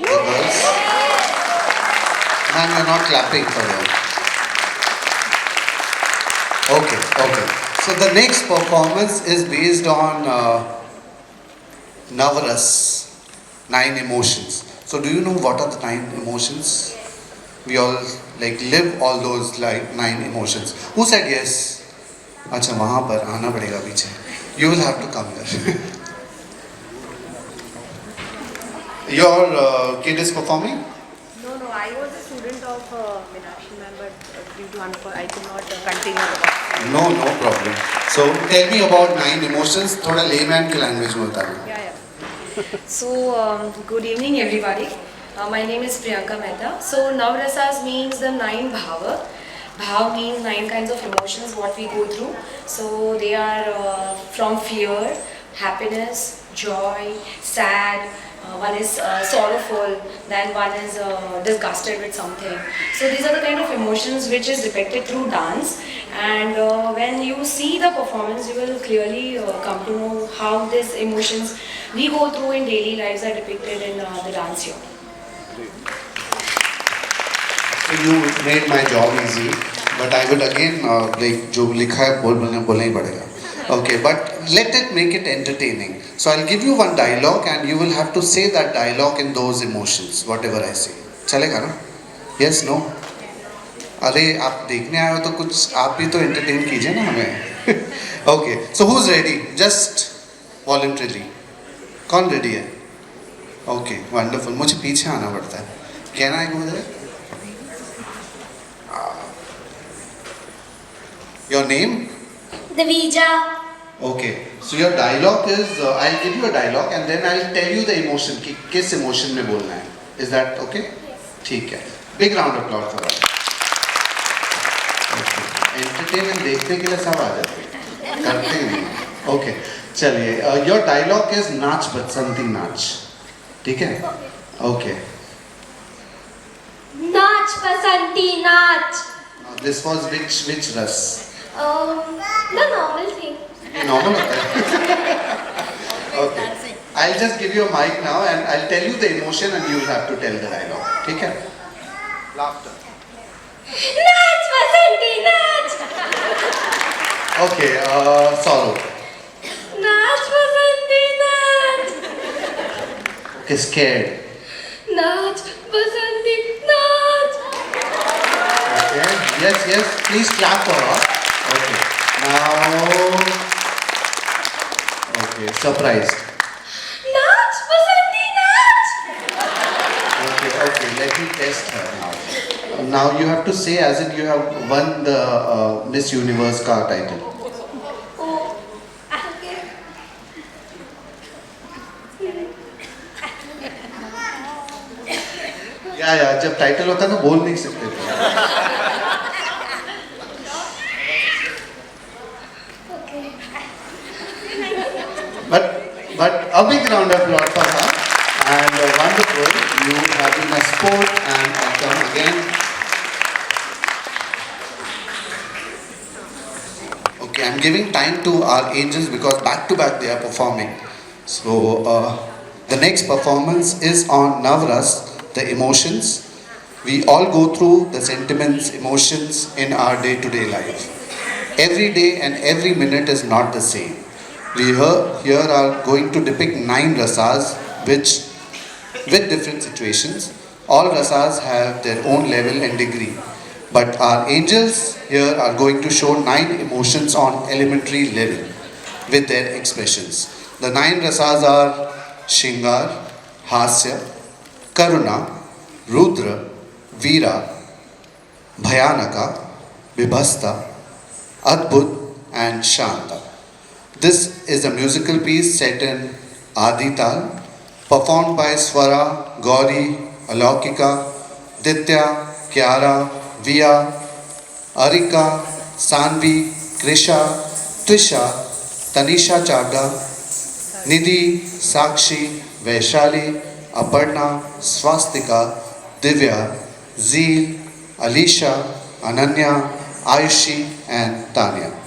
The girls. Ma'am, you're not clapping for them. Okay, okay. So the next performance is based on Navaras, 9 emotions. So do you know what are the 9 emotions? We all like live all those like 9 emotions. Who said yes? अच्छा वहाँ पर आना पड़ेगा पीछे. You will have to come here. Your kid is performing? No, I was a student of Meenakshi ma'am, but due to I could not continue the work. No problem. So tell me about 9 emotions. थोड़ा layman की language में बता दो. Yeah. So, good evening everybody. My name is Priyanka Mehta. So, Navrasas means the 9 bhava. Bhav means 9 kinds of emotions what we go through. So, they are from fear, happiness, joy, sad, one is sorrowful, then one is disgusted with something. So these are the kind of emotions which is depicted through dance, and when you see the performance you will clearly come to know how these emotions we go through in daily lives are depicted in the dance here. So you made my job easy, but I would again like जो लिखा है बोलना ही पड़ेगा. Okay, but let it make it entertaining. So I'll give you one dialogue and you will have to say that dialogue in those emotions, whatever I say. चलेगा ना? Yes, no? अरे आप देखने आए हो तो कुछ आप भी तो entertain कीजिए ना हमें. Okay, so who's ready? Just voluntarily. कौन ready है? Okay, wonderful. मुझे पीछे आना पड़ता है. Can I go there? Your name? Devija. Okay, so your dialogue is, I'll give you a dialogue and then I'll tell you the emotion, कि किस emotion में बोलना है. Is that okay? ठीक है. Big round of applause for that. Okay. Entertainment देखने के लिए सब आ जाते हैं. करते ही नहीं. Okay. चलिए. Your dialogue is नाच बसंती नाच. ठीक है? Okay. नाच बसंती नाच. This was which ras? The normal thing. ये normal होता है. Okay. I'll just give you a mic now and I'll tell you the emotion and you'll have to tell the dialogue. Okay? Laughter. नाच बसंती नाच Okay, sorrow. नाच बसंती नाच Okay, scared. नाच बसंती नाच Okay, yes, please clap for her. Okay, now, okay, surprised. नाच बसंती नाच Okay, let me test her now. Now you have to say as if you have won the Miss Universe car title. okay या जब title होता है ना बोल नहीं सकते थे. But a big round of applause for her and wonderful. You have been a sport and come again. Okay, I'm giving time to our angels because back to back they are performing. So the next performance is on Navras, the emotions. We all go through the sentiments, emotions in our day-to-day life. Every day and every minute is not the same. We here are going to depict 9 rasas which with different situations. All rasas have their own level and degree. But our angels here are going to show 9 emotions on elementary level with their expressions. The 9 rasas are Shingar, Hasya, Karuna, Rudra, Veera, Bhayanaka, Vibhasta, Adbhut and Shanta. This is a musical piece set in Adital, performed by Swara, Gauri, Alaukika, Ditya, Kiara, Via, Arika, Sanvi, Krisha, Trisha, Tanisha Chagda, Nidhi, Sakshi, Vaishali, Aparna, Swastika, Divya, Zeel, Alisha, Ananya, Ayushi and Tanya.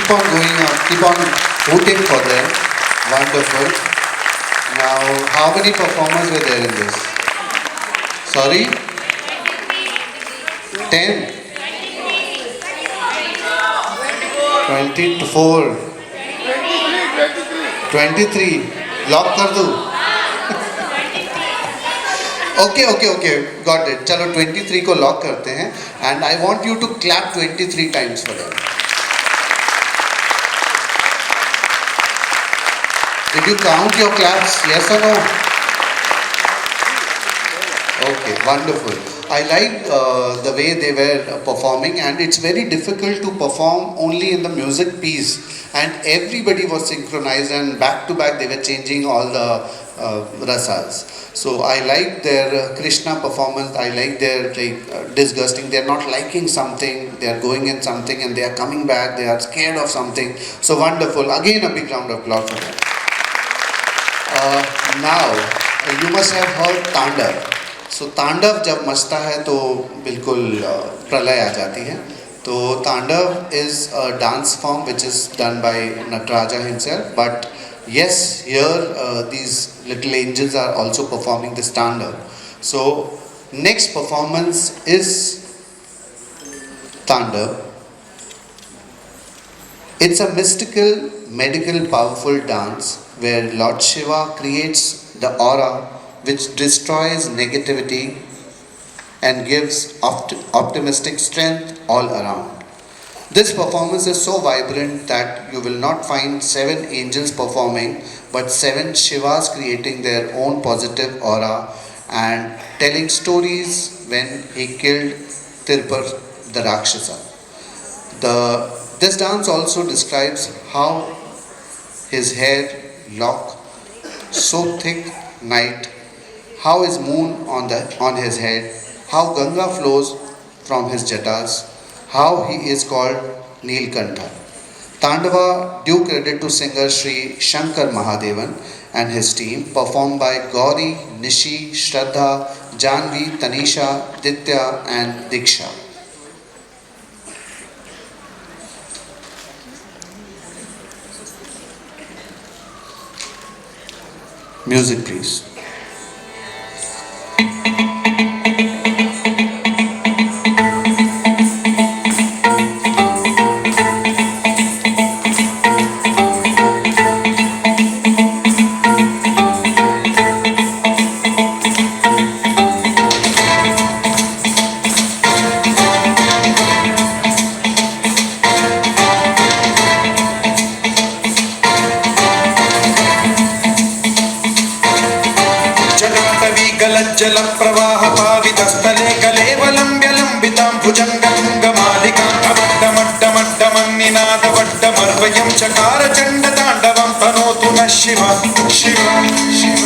Keep on going on, keep on rooting for them. Wonderful. Now, how many performers were there in this? Sorry? 10? 24. 23. Lock कर दूँ? Okay. Got it. चलो 23 को lock करते हैं. And I want you to clap 23 times for them. Did you count your claps? Yes or no? Okay, wonderful. I like the way they were performing, and it's very difficult to perform only in the music piece. And everybody was synchronized, and back to back they were changing all the rasas. So I like their Krishna performance. I like their disgusting. They're not liking something. They are going in something, and they are coming back. They are scared of something. So wonderful. Again, a big round of applause for them. Now, you must have heard Tandav. So Tandav जब मचता है तो बिल्कुल प्रलय आ जाती है. तो Tandav is a dance form which is done by Nataraja himself. But yes, here these little angels are also performing this Tandav. So next performance is Tandav. It's a mystical, medical, powerful dance where Lord Shiva creates the aura which destroys negativity and gives optimistic strength all around. This performance is so vibrant that you will not find 7 angels performing, but 7 Shivas creating their own positive aura and telling stories when he killed Tirupur the Rakshasa. This dance also describes how his hair lock so thick night, how his moon on his head, how Ganga flows from his jatas, how he is called Neelkantha. Tandava due credit to singer Sri Shankar Mahadevan and his team, performed by Gauri, Nishi, Shraddha, Janvi, Tanisha, Ditya and Diksha. Music please. जलप्रवाहपावितस्थले कलेवलम्ब्य लम्बितां भुजङ्गतुङ्गमालिकां अवड्डमड्डमड्डमन्निनादवड्डमर्वयं चकार चण्डताण्डवं तनोतु नः शिव शिव शिव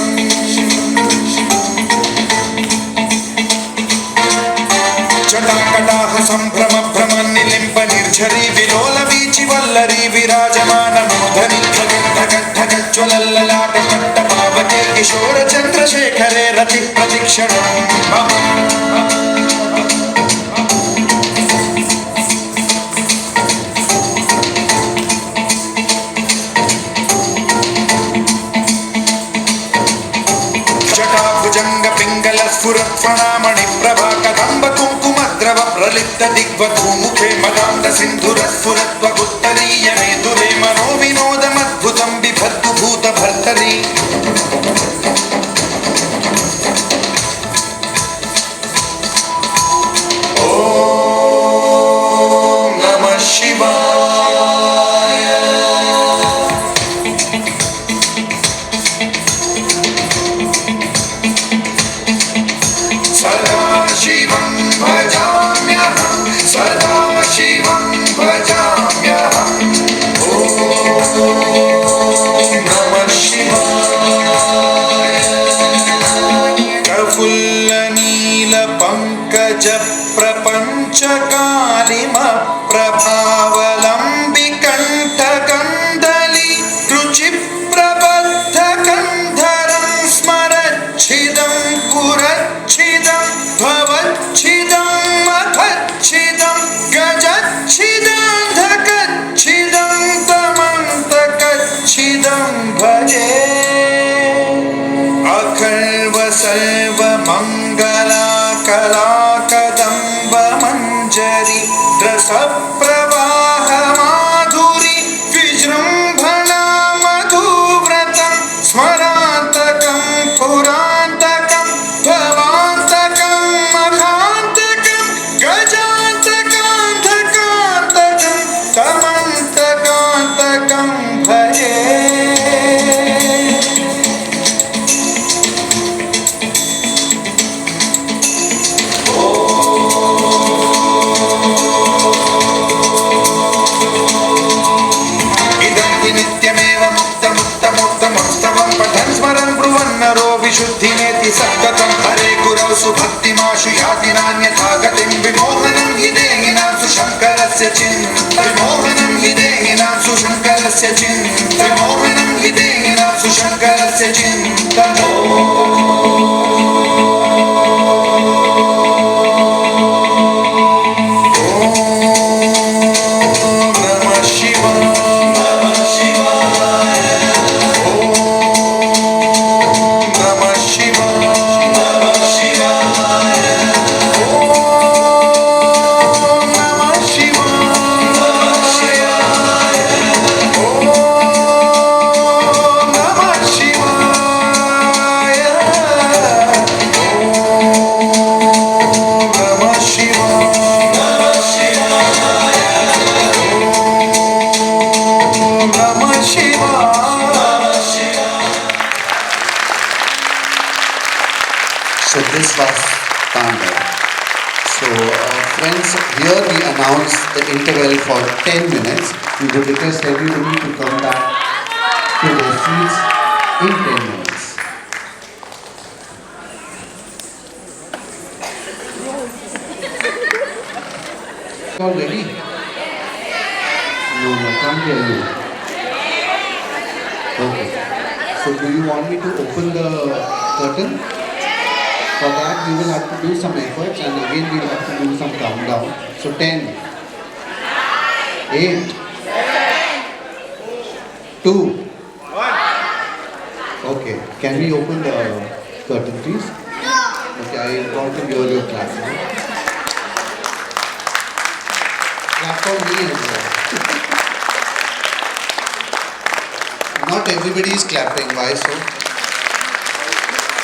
जटाकटाह सम्भ्रम भ्रम निलिम्ब निर्झरी विलोल वीचि वल्लरी विराजमान मोधनी ज्वलल्ललाट पट्ट पावके किशोर चन्द्रशेखरे रति प्रतिक्षणं जटाभुजंग पिंगल स्फुरत्फणामणि प्रभा कदम्ब कुङ्कुमद्रव प्रलिप्त दिग्वधूमुखे मदान्ध सिन्धुरस्फुरत्वगुत्तरीय मेधुरे मनो विनोदमद्भुतं बिभर्तु भूतभर्तरी ॐ नमः शिवाय सदा शिवं भजाम्यहं सदा शिवं भजाम्यहं ॐ नमः शिवाय प्रफुल्लनीलपङ्कज प्रपञ्चकालिमप्रभावलम्बिकण्ठकन्दली रुचिप्रबद्धकन्धरं स्मरच्छिदं पुरच्छिदं भवच्छिदं मखच्छिदं गजच्छिदं तमन्तकच्छिदं भजे अखर्व सर्वमङ्गला कलाकदम्ब मञ्जरी रसप्रवाह माधुरी विजृम्भणा मधुव्रतं स्मरान्तकं पुरान्तकं भवान्तकं मखान्तकं गजान्तकान्तकान्तकं तमन्तकान्तकं भजे नित्यमेव मुक्तमुत्तमोत्तमस्तवं पठन् स्मरन् ब्रुवन्नरो विशुद्धिमेति सद्गतं हरे गुरौ सुभक्तिमाशु याति नान्यथा गतिं विमोहनं हि देहिनां सुशङ्करस्य विमोहनं हि देहिनां सुशङ्करस्य विमोहनं हि देहिनां सुशङ्करस्य चिन्तनो So this was Tanda. So friends, here we announce the interval for 10 minutes. We would request everybody to come back to their seats in 10 minutes. All ready? No, can't hear you. Okay. So do you want me to open the curtain? For that we will have to do some efforts and again we will have to do some countdown. So 10, 8, 2, 1. Okay, can we open the curtain please? Okay, I want to hear your clap now. Clap for me as well. Not everybody is clapping, why so?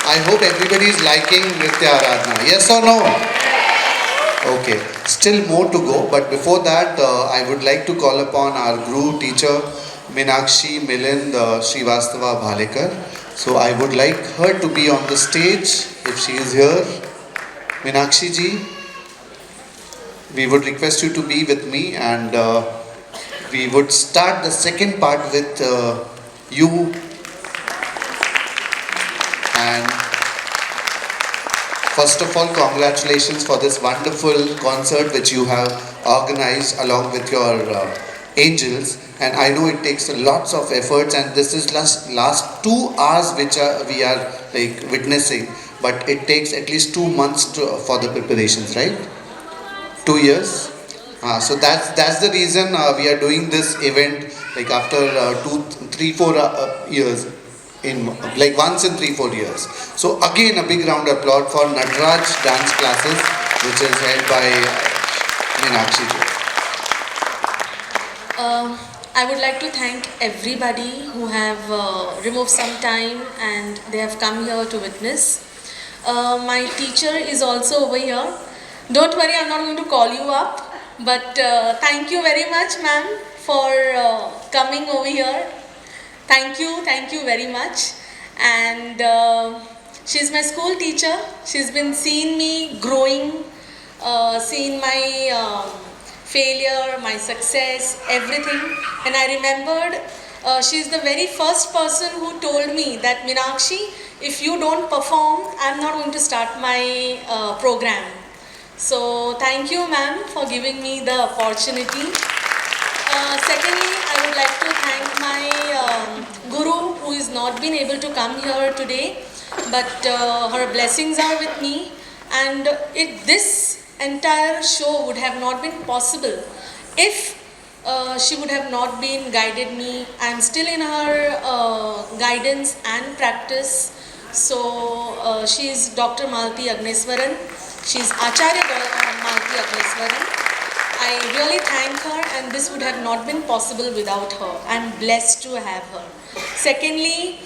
I hope everybody is liking Nritya Aradhana. Yes or no? Okay. Still more to go, but before that, I would like to call upon our guru teacher Meenakshi Milind Srivastava Bhalekar. So I would like her to be on the stage if she is here, Meenakshi ji, we would request you to be with me, and we would start the second part with you. And first of all, congratulations for this wonderful concert which you have organized along with your angels. And I know it takes lots of efforts, and this is last 2 hours which we are like witnessing, but it takes at least 2 months for the preparations, right? 2 years. So that's the reason we are doing this event like after 2, 3, 4 years, in like once in 3, 4 years. So again, a big round of applause for Natraj dance classes, which is held by Meenakshi ji. I would like to thank everybody who have removed some time and they have come here to witness. My teacher is also over here. Don't worry, I'm not going to call you up, but thank you very much, ma'am, for coming over here. Thank you very much. And she's my school teacher. She's been seeing me growing, seeing my failure, my success, everything. And I remembered she's the very first person who told me that, Meenakshi, if you don't perform, I'm not going to start my program. So thank you, ma'am, for giving me the opportunity. Secondly, I would like to thank my guru who is not been able to come here today, but her blessings are with me, and this entire show would have not been possible if she would have not been guided me. I am still in her guidance and practice. So she is Dr. Malati Agneswaran. She is Acharya Malati Agneswaran. I really thank her, and this would have not been possible without her. I am blessed to have her. Secondly,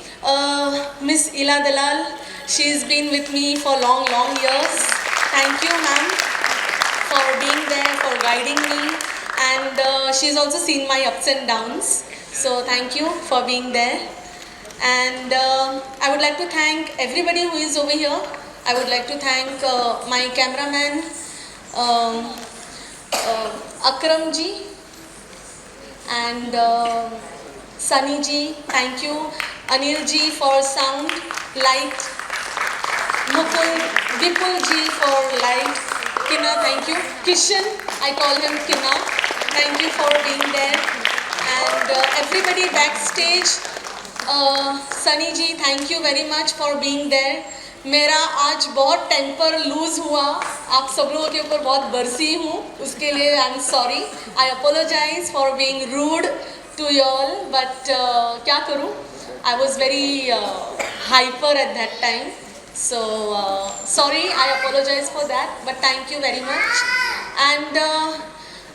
Miss Ila Dalal, she has been with me for long years. Thank you, ma'am, for being there, for guiding me, and she's also seen my ups and downs. So thank you for being there. And I would like to thank everybody who is over here. I would like to thank my cameraman, Akram ji, and Sunny ji. Thank you. Anil ji for sound, light. Mukul, Vipul ji for light. Kina, thank you. Kishan, I call him Kina. Thank you for being there. And everybody backstage. Sunny ji, thank you very much for being there. मेरा आज बहुत temper loose हुआ, आप सब लोगों के ऊपर बहुत बरसी हूँ, उसके लिए I am sorry. I apologize for being rude to y'all, but क्या करूँ, I was very hyper at that time. So sorry, I apologize for that, but thank you very much. And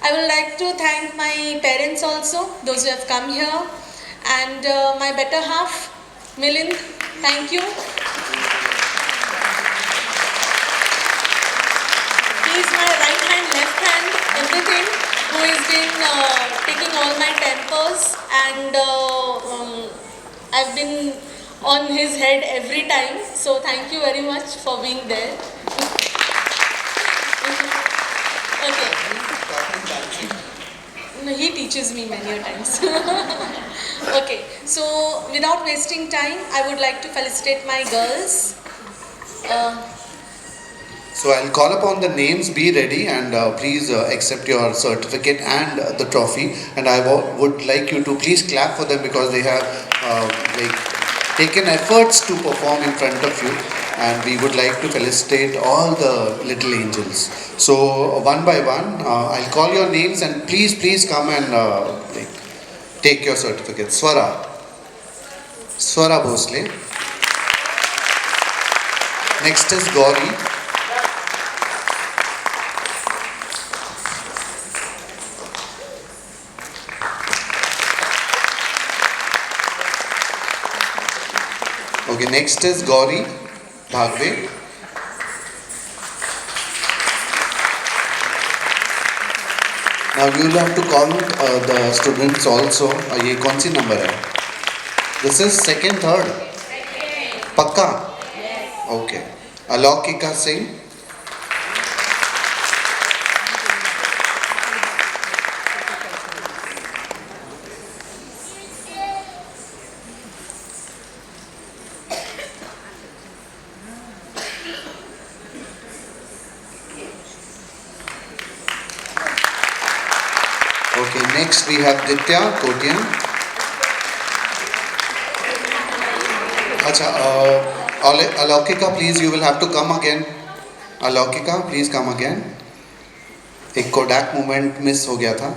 I would like to thank my parents also, those who have come here, and my better half, Milind. Thank you. He is my right hand, left hand, everything, who has been taking all my tempers, and I've been on his head every time. So thank you very much for being there. Okay. No, he teaches me many a times. Okay. So without wasting time, I would like to felicitate my girls. So I'll call upon the names, be ready, and please accept your certificate and the trophy. And I would like you to please clap for them, because they have taken efforts to perform in front of you, and we would like to felicitate all the little angels. So one by one, I'll call your names, and please come and take your certificate. Swara Bhosle. Next is Gauri. Okay, next is Gauri Bhagwe. Now you will have to count the students also. ये कौन सी number है? This is second, third. पक्का? Okay. Alaukika Singh. Okay, next we have Ditya Kotian. Acha, Alaukika, please, you will have to come again. Alaukika, please come again. एक Kodak moment miss हो गया था.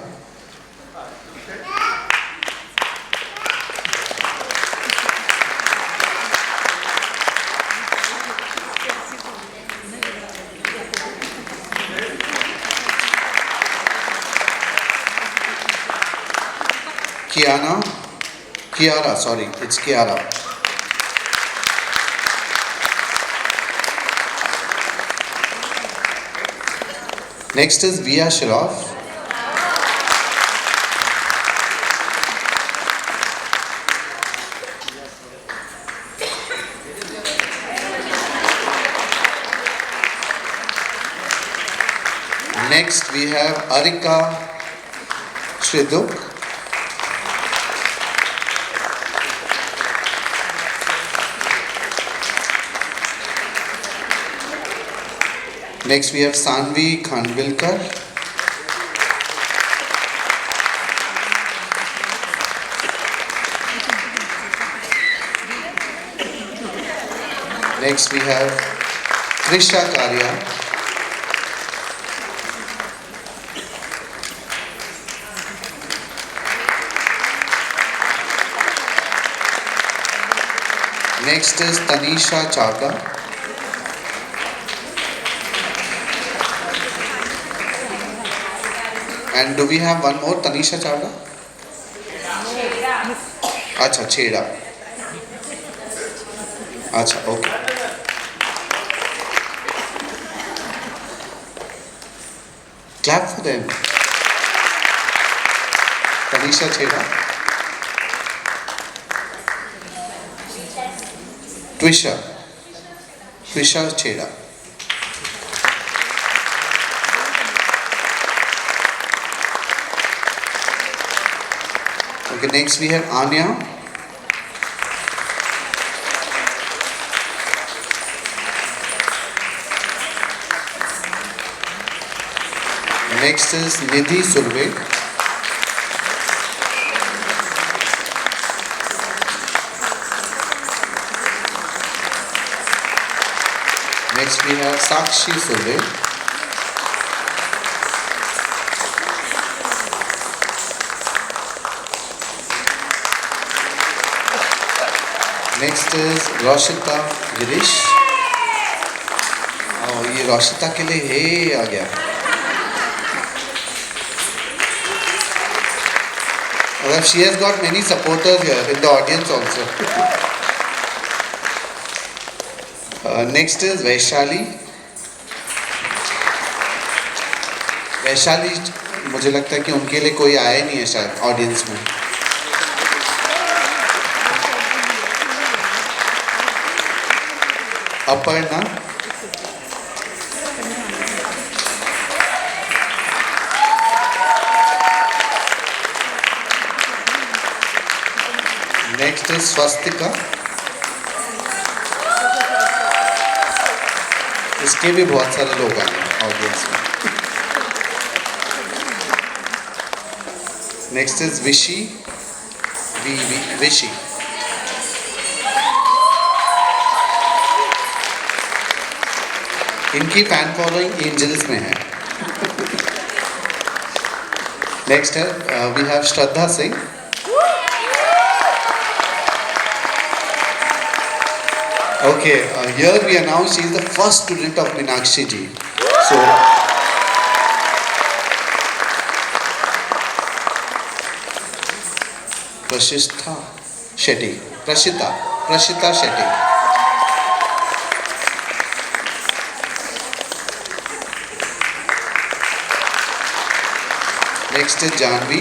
Kiara, sorry, it's Kiara. Next is Via Shroff. Next we have Arika Shriduk. Next we have Sanvi Khanvilkar. Next we have Trisha Karya. Next is Tanisha Chawda. And do we have one more, Tanisha Chawda? Acha, Chheda. Acha, okay. Clap for them. Tanisha Chheda. Twisha Chheda. Okay, next we have Anya. Next is Nidhi Surve. Next we have Sakshi Surve. Next is Roshita Girish. और ये रोशिता के लिए हे आ गया. मतलब she has got many supporters here in the audience also. Next is Vaishali. Vaishali मुझे लगता है कि उनके लिए कोई आया नहीं है शायद ऑडियंस में. Aparna. Next is Swastika. इसके भी बहुत सारे लोग आए हैं ऑडियंस में. Next is Vishi. Vishi. इनकी फैन फॉलोइंग एंजल्स में है. नेक्स्ट है we have Shraddha Singh. Okay, here we announce she is the first student of Meenakshi ji. So Prashita Shetty. Next is Janvi.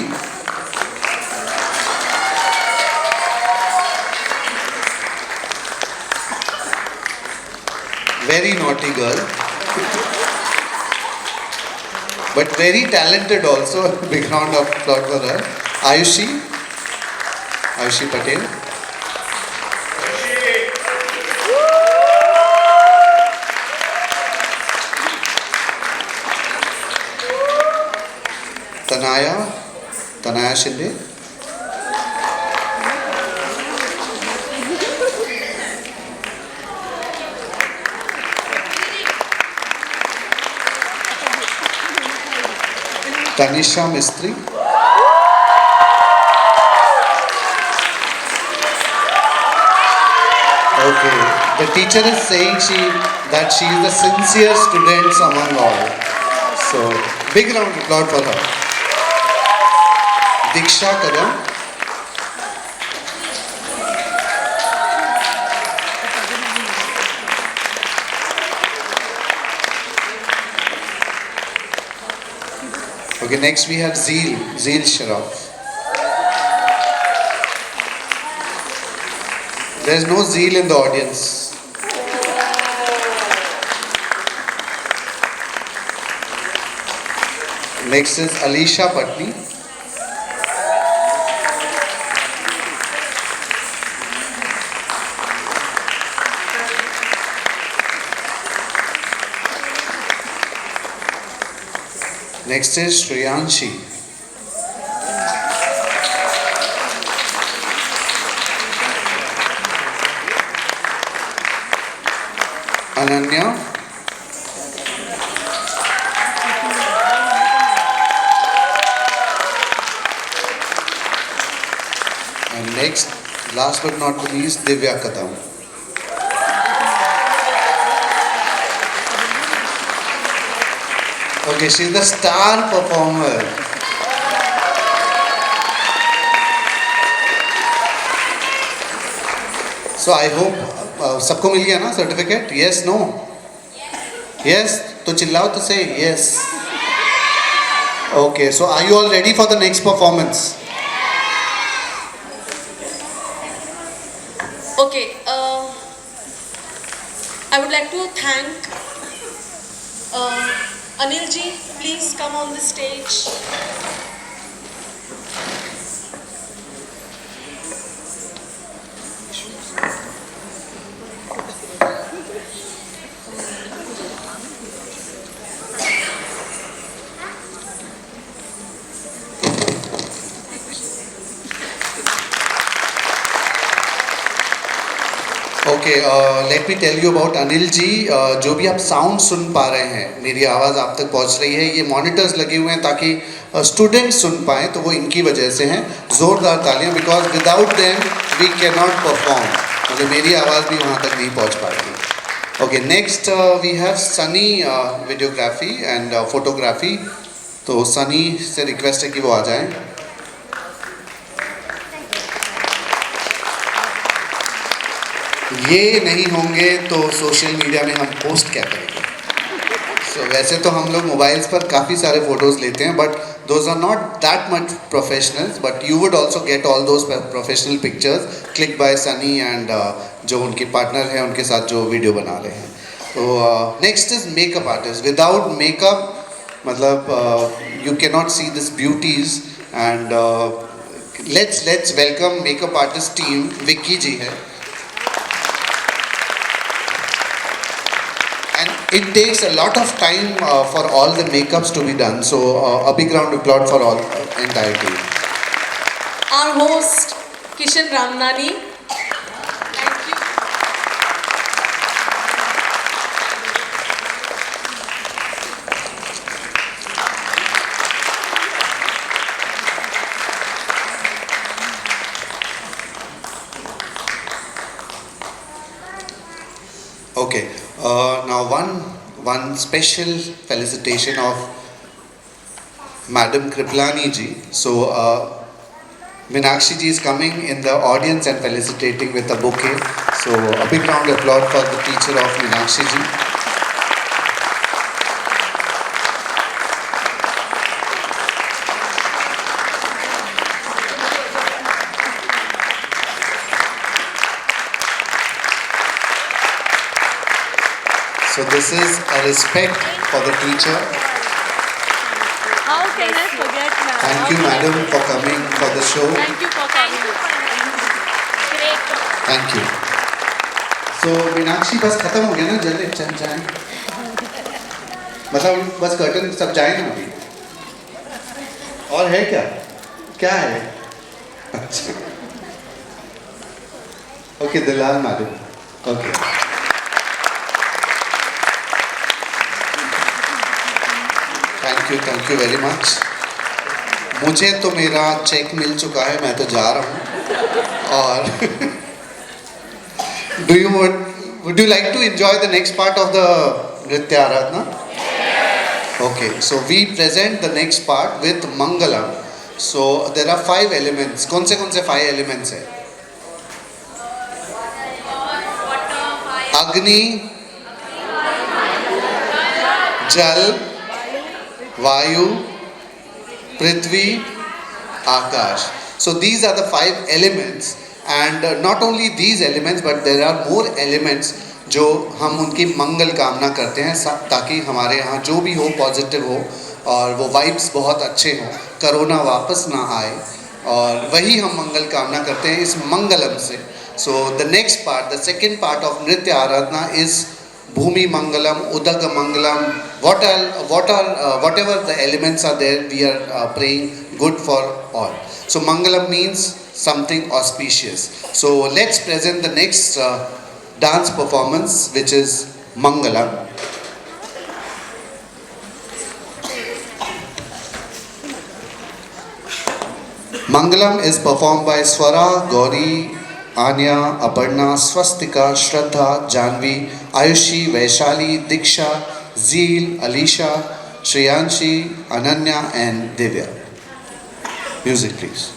Very naughty girl. But very talented also. Big round of applause for her. Ayushi Patel. Tanaya Shinde. Tanisha Mistry. Okay. The teacher is saying that she is the sincere student among all. So, big round of applause for her. Diksha Kadam. Okay, next we have Zeel Sharaf. There is no zeal in the audience. Next is Alisha Patni. Next is Shriyanshi. Ananya. And next, last but not least, Divya Kadam. Okay, she's the star performer. So I hope सबको मिल गया ना certificate? Yes, no? Yes? तो चिल्लाओ तो say yes. Okay, so are you all ready for the next performance? Okay, I would like to thank Anil ji. Please come on the stage. Okay, let me tell you about Anil ji. जो भी आप sound सुन पा रहे हैं, मेरी आवाज़ आप तक पहुंच रही है, ये मॉनिटर्स लगे हुए हैं ताकि स्टूडेंट्स सुन पाएँ, तो वो इनकी वजह से हैं. ज़ोरदार तालियां, because without them we can not perform. मतलब मेरी आवाज़ भी वहाँ तक नहीं पहुँच पाती. Okay, next we have Sunny videography and photography. तो सनी से रिक्वेस्ट है कि वो आ जाएँ. ये नहीं होंगे तो सोशल मीडिया में हम पोस्ट क्या करेंगे? सो वैसे तो हम लोग मोबाइल्स पर काफ़ी सारे फ़ोटोज़ लेते हैं, but those are not that much professionals, but you would also get all those professional pictures click by Sunny and जो उनके पार्टनर हैं उनके साथ जो वीडियो बना रहे हैं. तो next is makeup artist. Without makeup मतलब you can not see this beauties. And let's welcome makeup artist team. Vicky ji है. It takes a lot of time for all the makeups to be done. So a big round of applause for all entire team. Our host Kishan Ramnani. Thank you. Okay. Now one special felicitation of Madam Kriplani ji. So Meenakshi ji is coming in the audience and felicitating with a bouquet. So a big round of applause for the teacher of Meenakshi ji. So this is a respect for the teacher. How can I forget now? Thank you, madam, for coming for the show. Thank you for coming. Great. Thank you. So Meenakshi बस खत्म हो गया ना, जल्दी चल जाए, मतलब बस कर्टन सब जाए ना अभी, और है क्या, क्या है? अच्छा, okay Dalal madam, okay, thank you very much. मुझे तो मेरा चेक मिल चुका है, मैं तो जा रहा हूँ. और would you like to enjoy the next part of the Nritya Aradhana? Okay, so we present the next part with Mangalam. So there are 5 elements. कौन से 5 elements हैं? अग्नि, जल, वायु, पृथ्वी, आकाश. So these are the 5 elements, and not only these elements but there are more elements जो हम उनकी मंगल कामना करते हैं, ताकि हमारे यहाँ जो भी हो पॉजिटिव हो और वो वाइब्स बहुत अच्छे हों, कोरोना वापस ना आए, और वही हम मंगल कामना करते हैं इस मंगलम से. So the next part, the second part of Nritya Aradhana is Bhumi Mangalam, Udak Mangalam, whatever the elements are there, we are praying good for all. So Mangalam means something auspicious. So let's present the next dance performance, which is Mangalam. Mangalam is performed by Swara, Gauri, Anya, Aparna, Swastika, Shraddha, Janvi, Ayushi, Vaishali, Diksha, Zeel, Alisha, Shreyanshi, Ananya and Divya. Music please.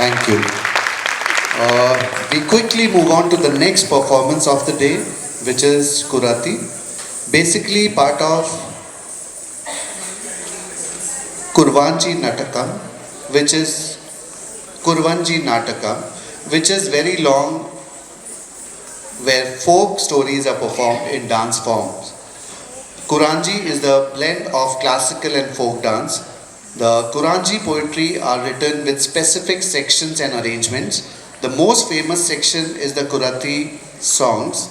Thank you. We quickly move on to the next performance of the day, which is Kurati. Basically part of Kurvanji Natakam, which is Kurvanji Natakam, which is very long, where folk stories are performed in dance forms. Kuranji is the blend of classical and folk dance. The Kuranji poetry are written with specific sections and arrangements. The most famous section is the Kurati songs,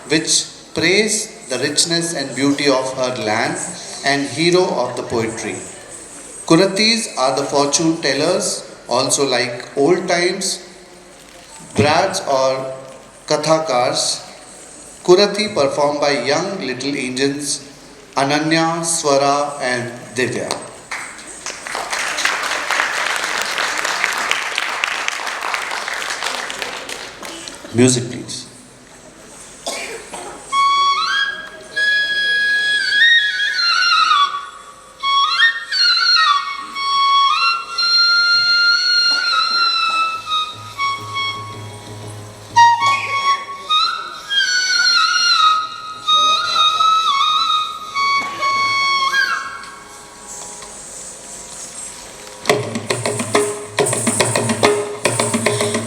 which praise the richness and beauty of her land and hero of the poetry. Kuratis are the fortune tellers, also like old times, brads or kathakars. Kurati performed by young little angels Ananya, Swara and Divya. Music please.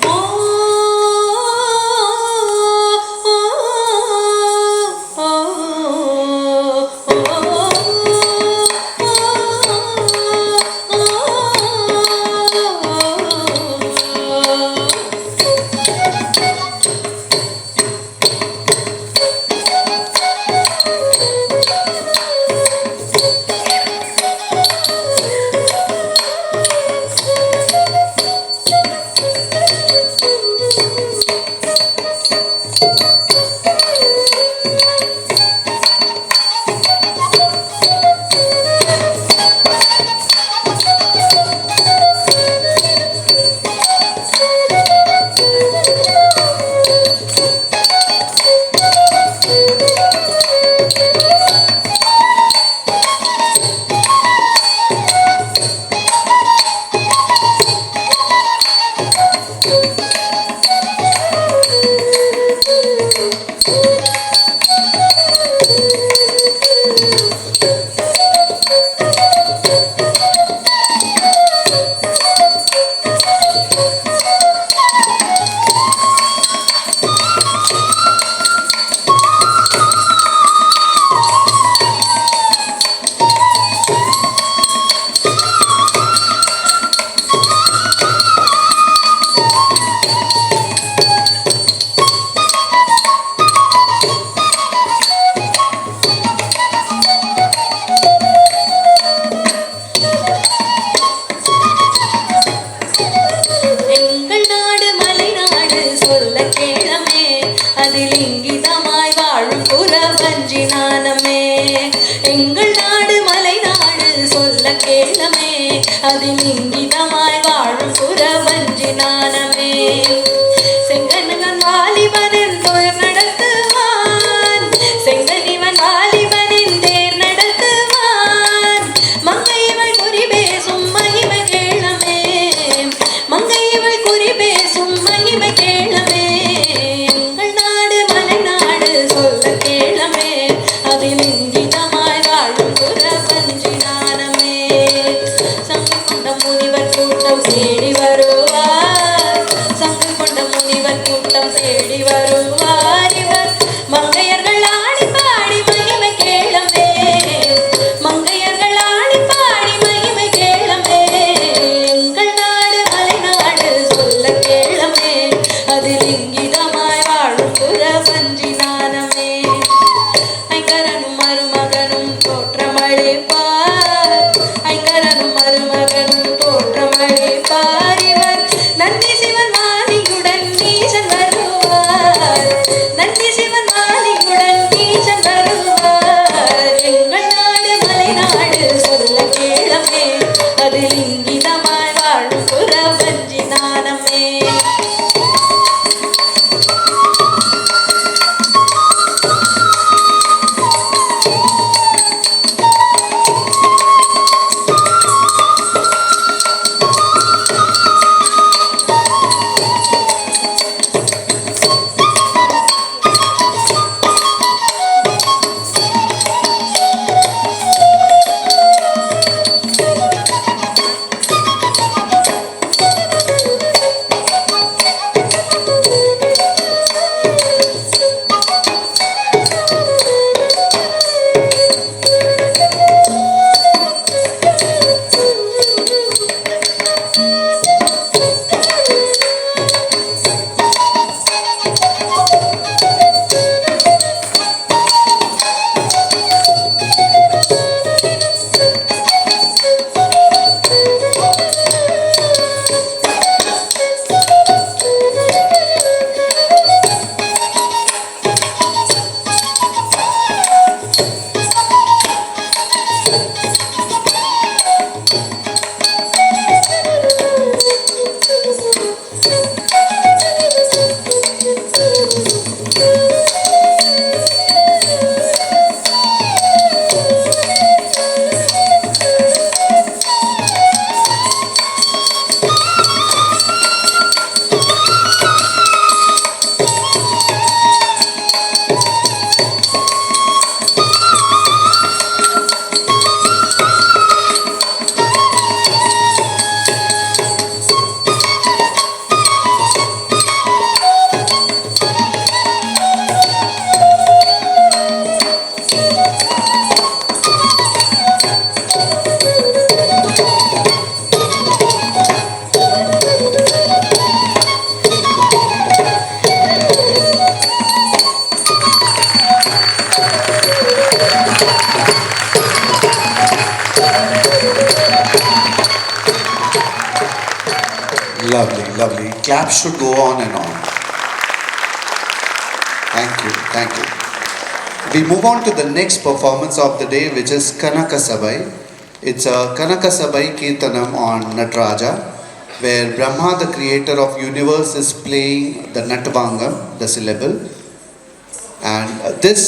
Oh அதில் இங்கிதமாய் வாழும் புறவஞ்சி நாணமே. எங்கள் நாடு மலைநாடு சொல்ல கேளமே, அதில் இங்கிதமாய் வாழும் புறவஞ்சி நாணமே. செங்கனவன் வாலிபனின் துயர் நடத்துவான், செங்கனிவன் வாலிபனின் தேர் நடத்துவான். மங்கையவள் குறி பேசும் மகிமை கேளமே, மங்கையவள் குறி பேசும் மகிமை கேளமே. எங்கள் நாடு மலைநாடு சொல்ல கேளமே, அதில் இங்கிதமாய் வாழும் புறவஞ்சி நாணமே. சங்கு கொண்ட முனிவர் கூட்டம் தேடி வருவார், சங்கு கொண்ட முனிவர் கூட்டம் தேடி வருவார். இவர் மங்கையர்கள் ஆடி பாடி மகிமை கேளமே, மங்கையர்கள் ஆடி பாடி மகிமை கேளமே. எங்கள் நாடு மலைநாடு சொல்ல கேளமே, அதில் இங்கிதமாய் வாழும் புறவஞ்சி நாணமே. ஐங்கரனும் மருமகனும் தோற்றமளிப்பார், ஐங்கரனும் மருமகனும் தோற்றமளிப்பார். இவர் நந்தி சிவன் மாலியுடன் நீசன் வருவார், நந்தி சிவன் மாலியுடன் நீசன் வருவார். எங்கள் நாடு மலைநாடு சொல்ல கேளமே, அதில் இங்கிதமாய் வாழும் புறவஞ்சி நாணமே. Lovely, lovely. Claps should go on and on. Thank you, thank you. We move on to the next performance of the day, which is Kanaka Sabai. It's a Kanaka Sabai Kirtanam on Nataraja, where Brahma, the creator of universe, is playing the Natvangam, the syllable. And this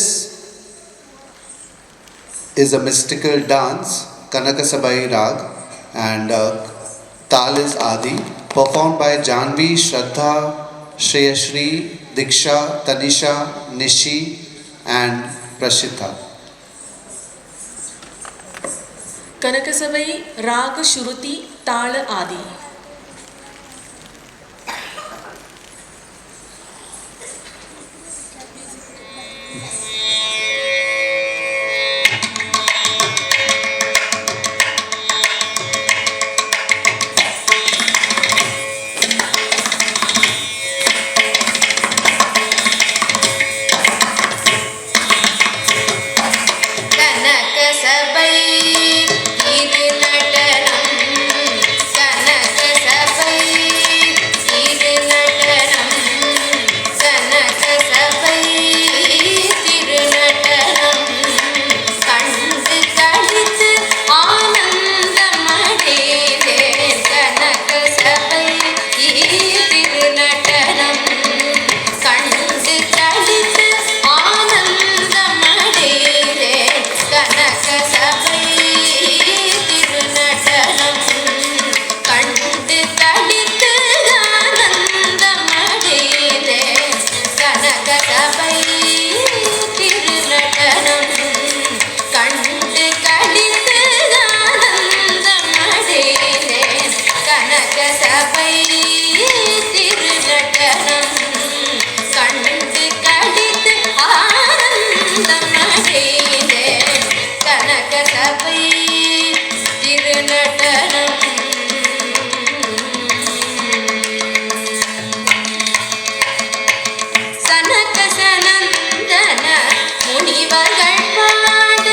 is a mystical dance, Kanaka Sabai Rag, and Tal is Adi, performed by Janvi, Shraddha, Shreyashri, Diksha, Tanisha, Nishi, and Prashitha. Kanakasavai Rag Shruti Tal Adi. Kanaka Sabai, Idu Natanam, Kanaka சபை திருநடனம் சனக சனந்தன முனிவர்கள் பாட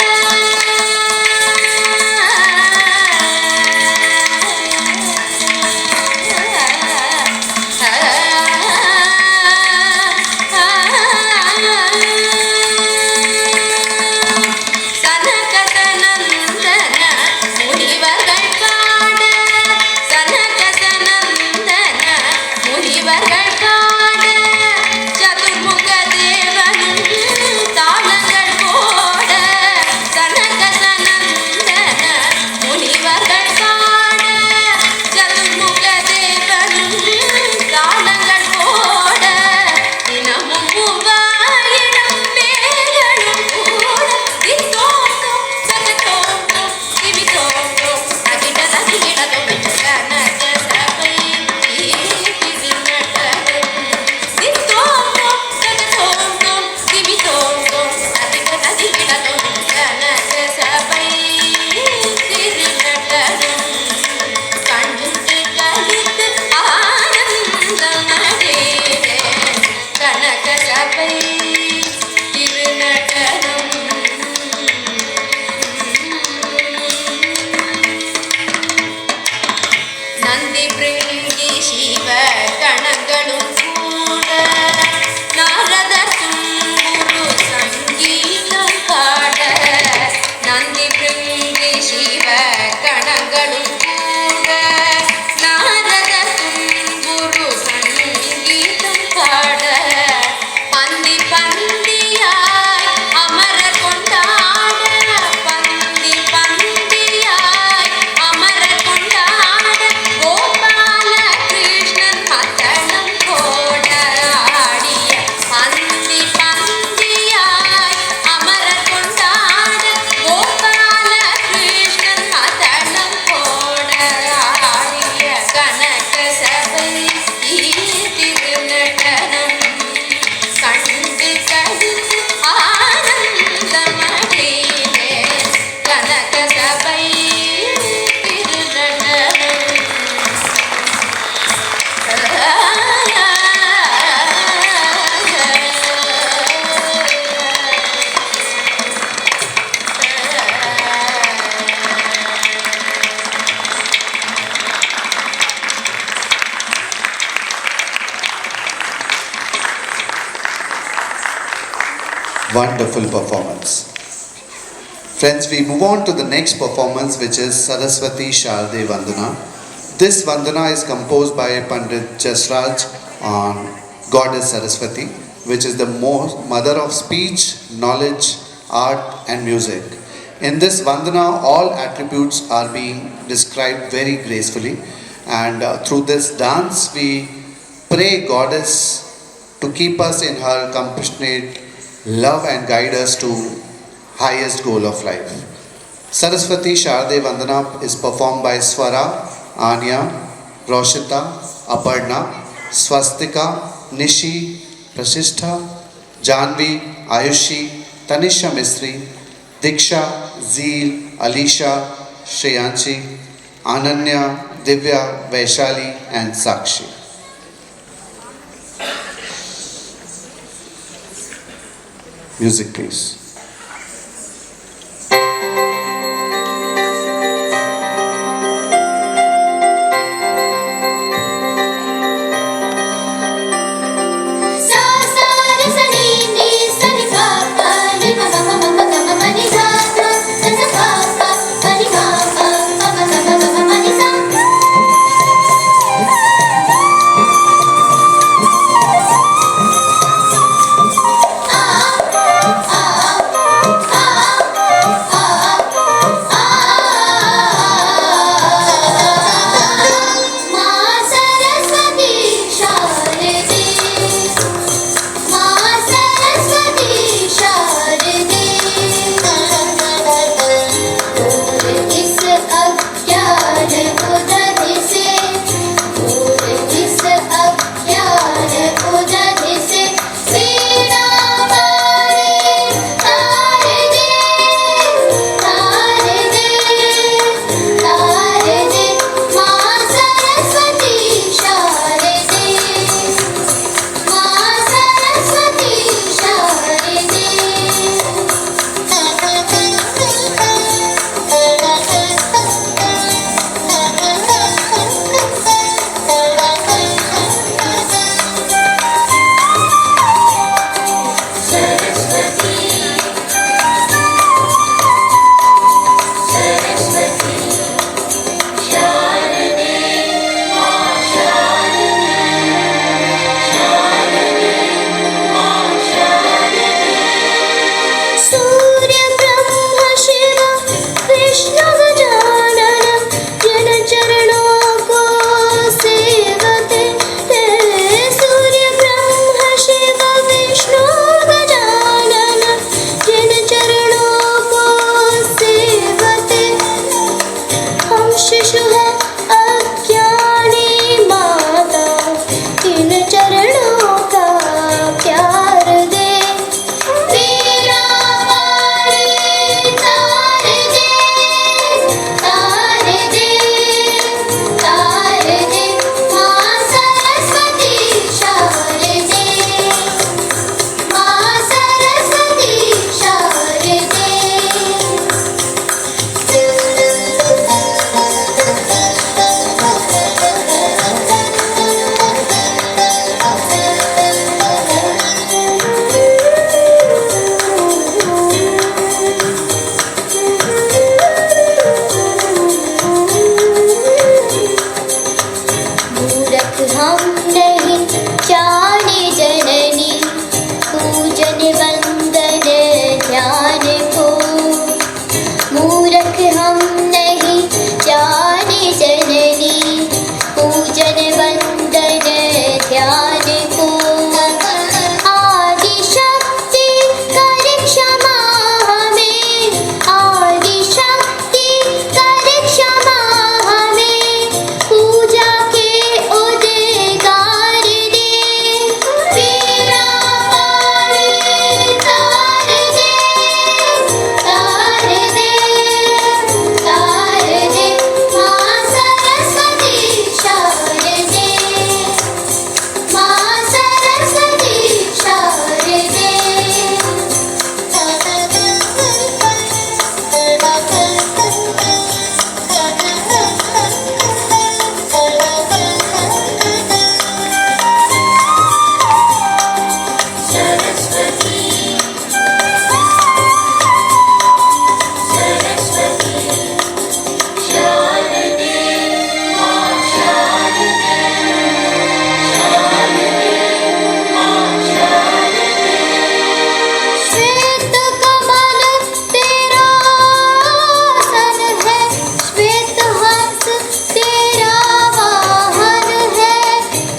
Wonderful performance. Friends, we move on to the next performance, which is Saraswati Sharde Vandana. This Vandana is composed by Pandit Jasraj on Goddess Saraswati, which is the mother of speech, knowledge, art and music. In this Vandana, all attributes are being described very gracefully, and through this dance we pray Goddess to keep us in her compassionate love and guide us to highest goal of life. Saraswati Sharde Vandana is performed by Swara, Anya, Roshita, Aparna, Swastika, Nishi, Prashishtha, Janvi, Ayushi, Tanisha Mistry, Diksha, Zeel, Alisha, Shreyanshi, Ananya, Divya, Vaishali and Sakshi. Music please. ah दुख हम नहीं जाने जननी, पूजन वंदन ध्यान को। आदि शक्ति कर क्षमा हमें, आदि शक्ति कर क्षमा हमें, पूजा के उद्गार दे, पीड़ा पारी तार दे, तार दे, तार दे, माँ सरस्वती शारदे, माँ सरस्वती शारदे। श्वेत कमल तेरा आसन है, श्वेत हंस तेरा वाहन है,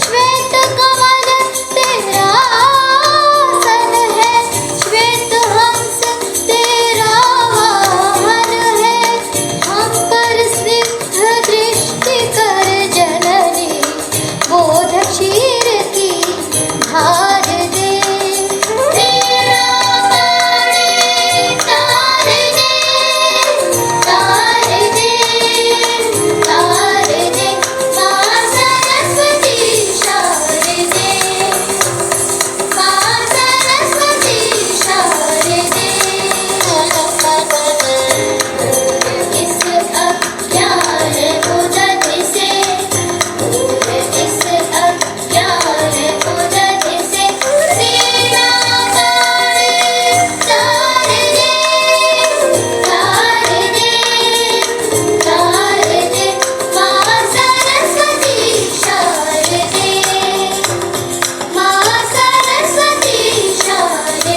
श्वेत कमल तेरा आसन है, श्वेत हंस तेरा वाहन है, हम पर स्निग्ध दृष्टि कर जननी, बोध क्षीर की धार दे, तेरा पानी तार दे, तार दे, तार दे, माँ सरस्वती शारदे, माँ सरस्वती शारदे। इस अज्ञान उदय से, इस अज्ञान उदय से, तेरा पानी तार दे, तार दे, तार दे, माँ सरस्वती शारदे, माँ सरस्वती शारदे।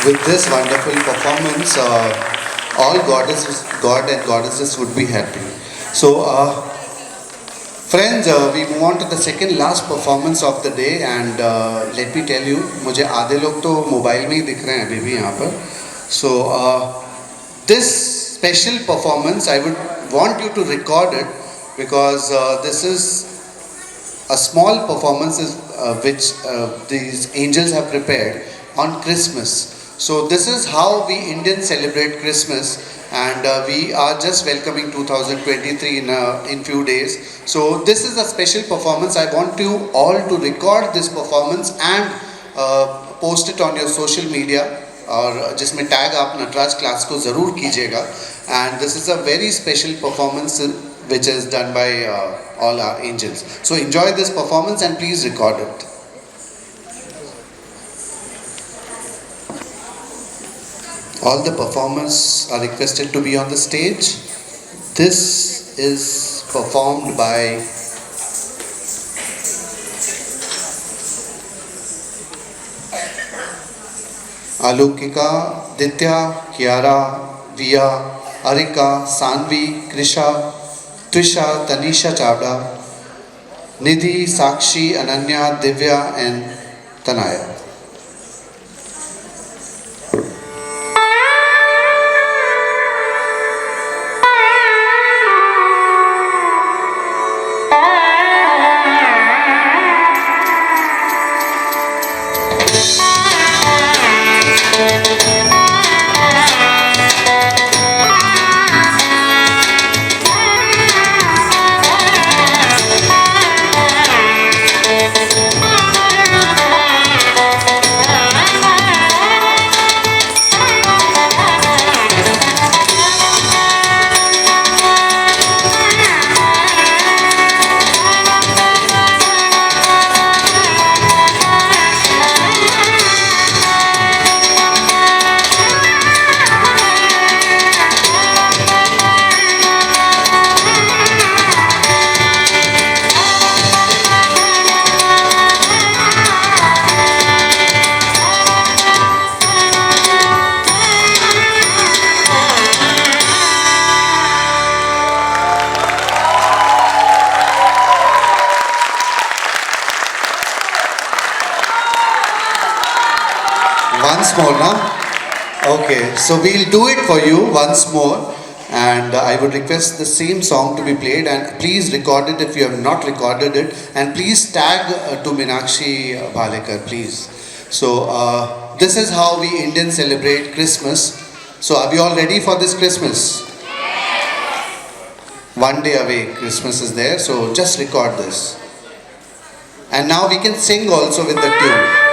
With this wonderful performance, all God and goddesses would be happy. So, friends, we move on to the second last performance of the day, and let me tell you, मुझे आधे लोग तो मोबाइल में ही दिख रहे हैं अभी भी यहाँ पर. So, this special performance, I would want you to record it, because this is a small performance which these angels have prepared on Christmas. So this is how we Indians celebrate Christmas, and we are just welcoming 2023 in few days. So this is a special performance. I want you all to record this performance and post it on your social media, और जिसमें tag आप Nataraj class को ज़रूर कीजिएगा. And this is a very special performance which is done by all our angels. So enjoy this performance and please record it. All the performers are requested to be on the stage. This is performed by Alokika, Ditya, Kiara, Via, Arika, Sanvi, Krisha, Trisha, Tanisha Chavda, Nidhi, Sakshi, Ananya, Divya and Tanaya. Once more, na? Okay, so we'll do it for you once more. And I would request the same song to be played, and please record it if you have not recorded it, and please tag to Meenakshi Bhalekar, please. So this is how we Indians celebrate Christmas. So are we all ready for this Christmas? One day away, Christmas is there, so just record this. And now we can sing also with the tune.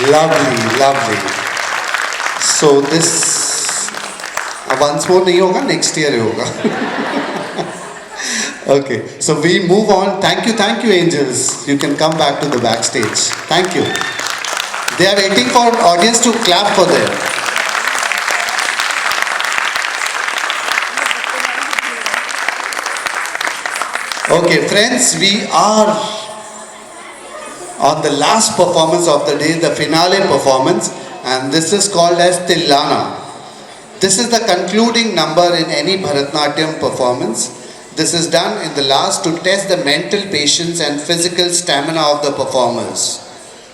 Lovely, lovely. So this once more नहीं होगा, next year ही होगा. Okay, so we move on. Thank you, angels. You can come back to the backstage. Thank you. They are waiting for audience to clap for them. Okay, friends, we are on the last performance of the day, the finale performance, and this is called as Tillana. This is the concluding number in any Bharatnatyam performance. This is done in the last to test the mental patience and physical stamina of the performers.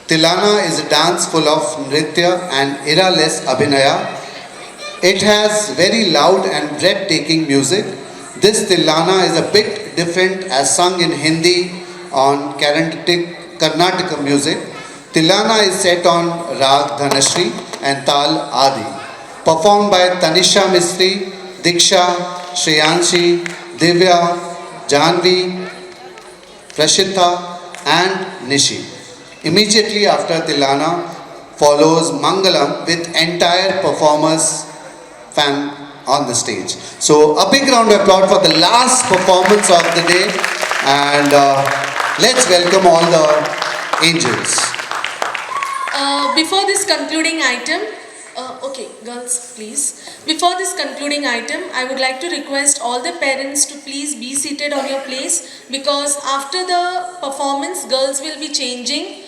Tillana is a dance full of nritya and era-less abhinaya. It has very loud and breathtaking music. This Tillana is a bit different as sung in Hindi on Karnataka music. Tillana is set on Rag Dhanashri and Tal Adi. Performed by Tanisha Mistry, Diksha, Shreyanshi, Divya, Janvi, Prashitha and Nishi. Immediately after Tillana follows Mangalam with entire performers fan on the stage. So a big round of applause for the last performance of the day, and let's welcome all the angels. Before this concluding item, okay, girls, please. Before this concluding item, I would like to request all the parents to please be seated on your place, because after the performance, girls will be changing,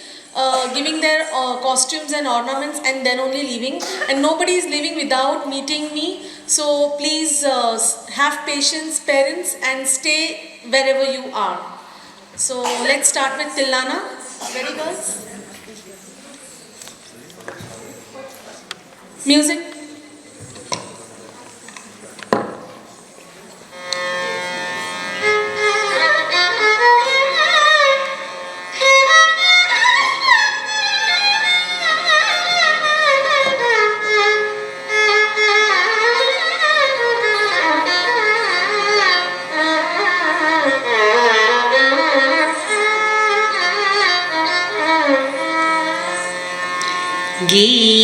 giving their costumes and ornaments, and then only leaving. And nobody is leaving without meeting me. So please have patience, parents, and stay wherever you are. So let's start with Tillana. Ready, girls? Music.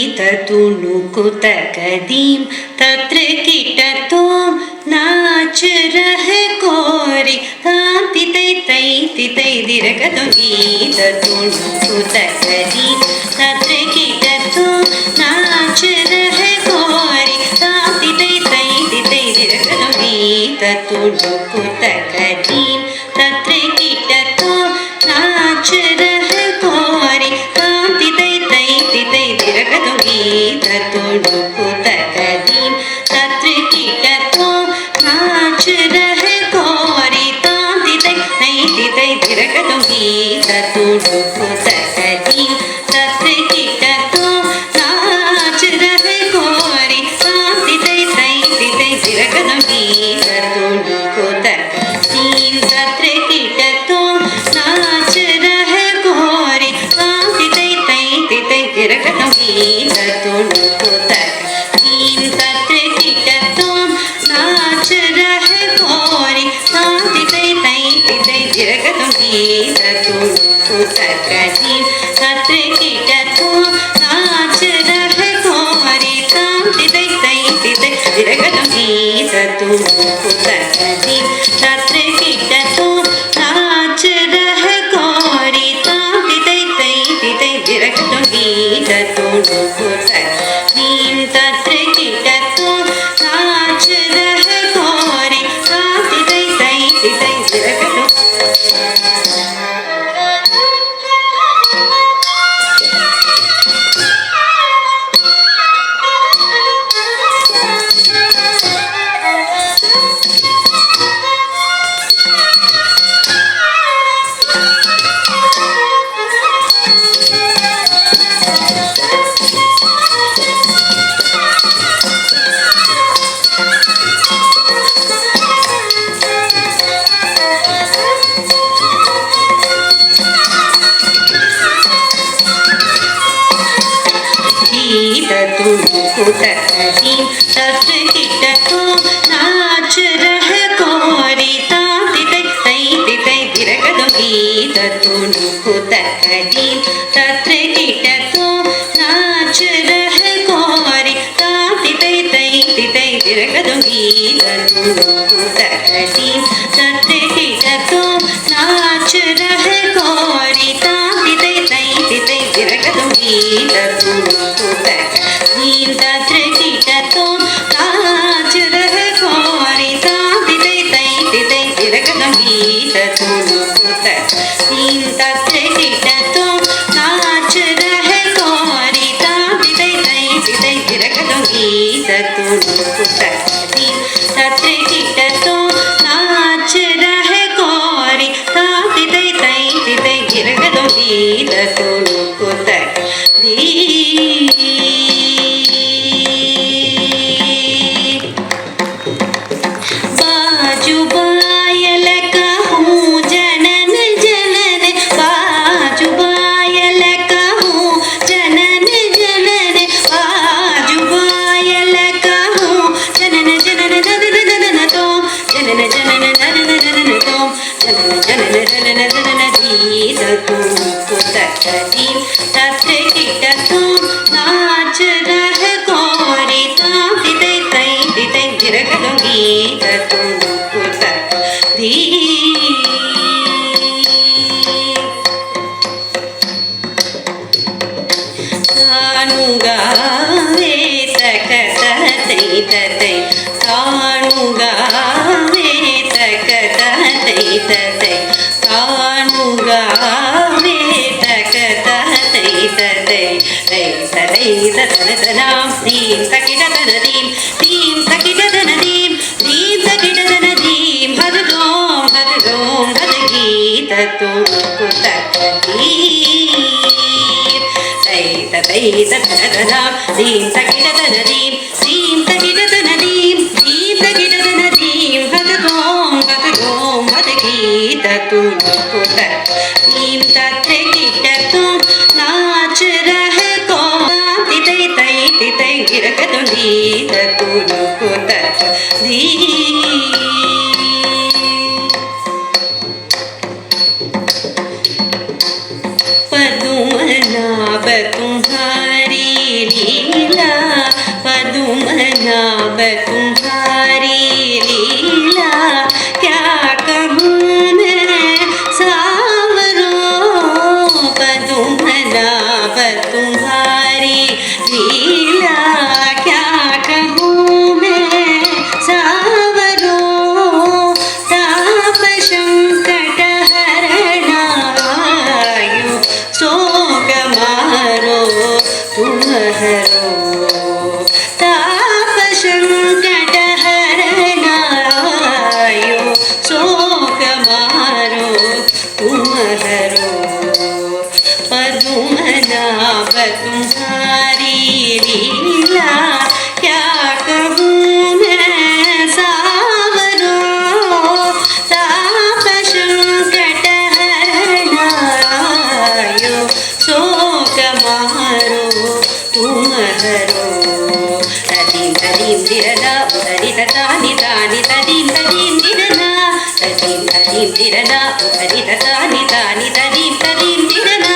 गीततुनुकुत कदीम तत्र कीटतों नाच रहे कोरी तांति तै दिरकतों गीततुनुकुत कदीम तत्र कीटतों नाच रहे कोरी तांति तै दिरकतों गीततुनुकुत कदीम तत्र कीटतों नाच रहे कोरी तांति तै दिरकतों गीततुनुकुत कदीम तत्र कीटतों नाच रहे कोरी तांति तै दिरकतों गीततुनुकुत कदीम तत्र कीटतों नाच रहे कोरी तांति तै दिरकतों गीततुनुकुत कदीम तत्र गीत तुमको तकदीम तत्र कीट तो नाच रह गोरी तांति तै तै तितै दिरगदम गीत तुमको तकदीम तत्र कीट तो नाच रह गोरी तांति तै तै तितै दिरगदम गीत तुमको तकदीम तत्र कीट तो नाच रह गोरी तांति तै तै तितै दिरगदम तुमको तकदीम तत्र कीट तो नाच रह गोरी तांति तै तै तितै दिरगदम गीत तुमको तकदीम तत्र कीट तो नाच रह गोरी तांति तै तै तितै दिरगदम गीत तुमको तकदीम तत्र कीट तो नाच रह गोरी तांति तै तै तितै दिरगदम गीत तुमको तकदीम तत्र कीट तो नाच रह गोरी तांति तै तै तितै दिरगदम गीत तुमको तकदीम तत्र कीट तो नाच रह गोरी तांति तै तै तितै दिरगदम गीत तुमको तकदीम तत्र कीट तो नाच रह गोरी तांति तै तै तितै दिरगदम गीत तुमको तकदीम बाजू बायल कहूँ जनन जनन बाजू बायल कहूँ जनन जनन बाजू बायल कहूँ जनन जनन नदन नदन तोम जनन जनन नदन नदन तोम जनन जनन नदन नदन गीत तुमको तकदीम तत्र कीट तो नाच रह गोरी तांति तै तै तितै दिरगदम गीत तुमको तकदीम तानु गावे तक तै तै तानु गावे तक तै तै तानु गावे तक तै तै तै तदनाम दीम तकिटदनदीम दीम तकिटदनदीम दीम तकिटदनदीम हदोम हदोम हद गीत तुमको तकदीम तै तदनाम दीम तकिटदनदीम दीम तकिटदनदीम दीम तकिटदनदीम हदोम हदोम हद गीत तुमको तकदीम तत्र कीट तो नाच रह गोरी तै तै तितै दिरगदम गीत तुमको तकदीम पद्मनाभ तुम्हारी लीला पद्मनाभ तुम्हारी लीला क्या कहूँ मैं सावरों पद्मनाभ तुम्हारी लीला क्या कहूँ मैं सावरों ताप संकट हरणायो शोक मारो तुम हरो ताप संकट हरणायो शोक मारो तुम हरो पद्मनाभ तुम्हारी लीला क्या कहूँ मैं सावरों ताप संकट हरणायो शोक मारो तुम हरो तदीम तदीम दिरना उदरी तानी तानी तदीम तदीम दिरना तदीम ததீம் திரனா உபரி ததானி தானி ததீம் ததீம் திரனா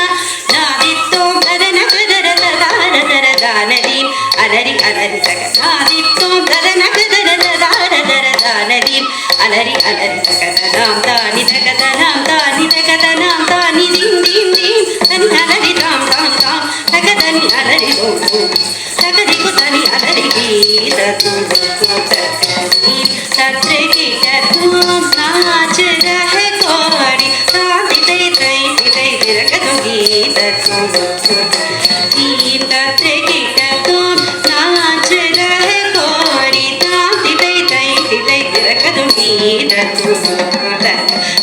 நாதித்தோம் ததன கதர ததார தர தானதீம் அலரி அலரி தக நாதித்தோம் ததன கதர ததார தர தானதீம் அலரி அலரி தக ததாம் தானி தக ததாம் தானி தக ததாம் தானி தீம் தீம் தீம் தனி அலரி தாம் தாம் தாம் தக தனி அலரி ஓம் ஓம் தகதி குதனி அலரி கீத துண்டு கூட்டகரி தத்ரே கிட்ட தூம் நாச் ரஹே கோடி தாதி தை தை தை திரகது கீத துண்டு தீம் தத்ரே கிட்ட தூம் நாச் ரஹே கோடி தாதி தை தை தை திரகது கீத துண்டு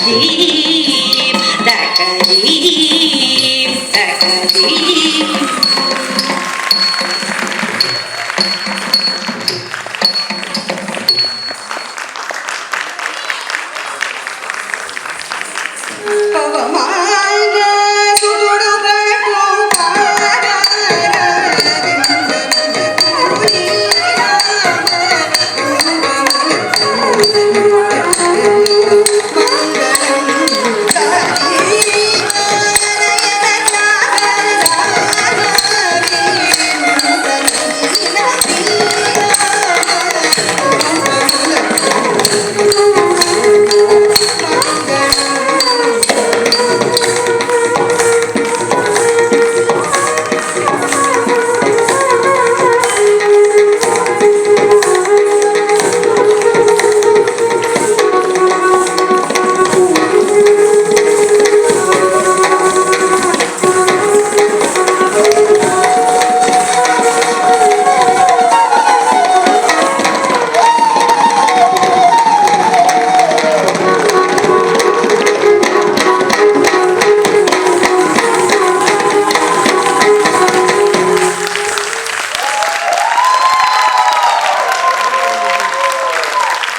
theme தகதீம் தகதீம்.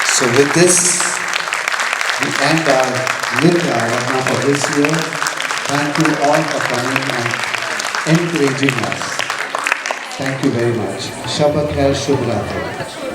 So with this, we end our Nitya Aradhana for this year. Thank you all for coming and encouraging us. Thank you very much. Shabbat Khair, Shubh Ratri.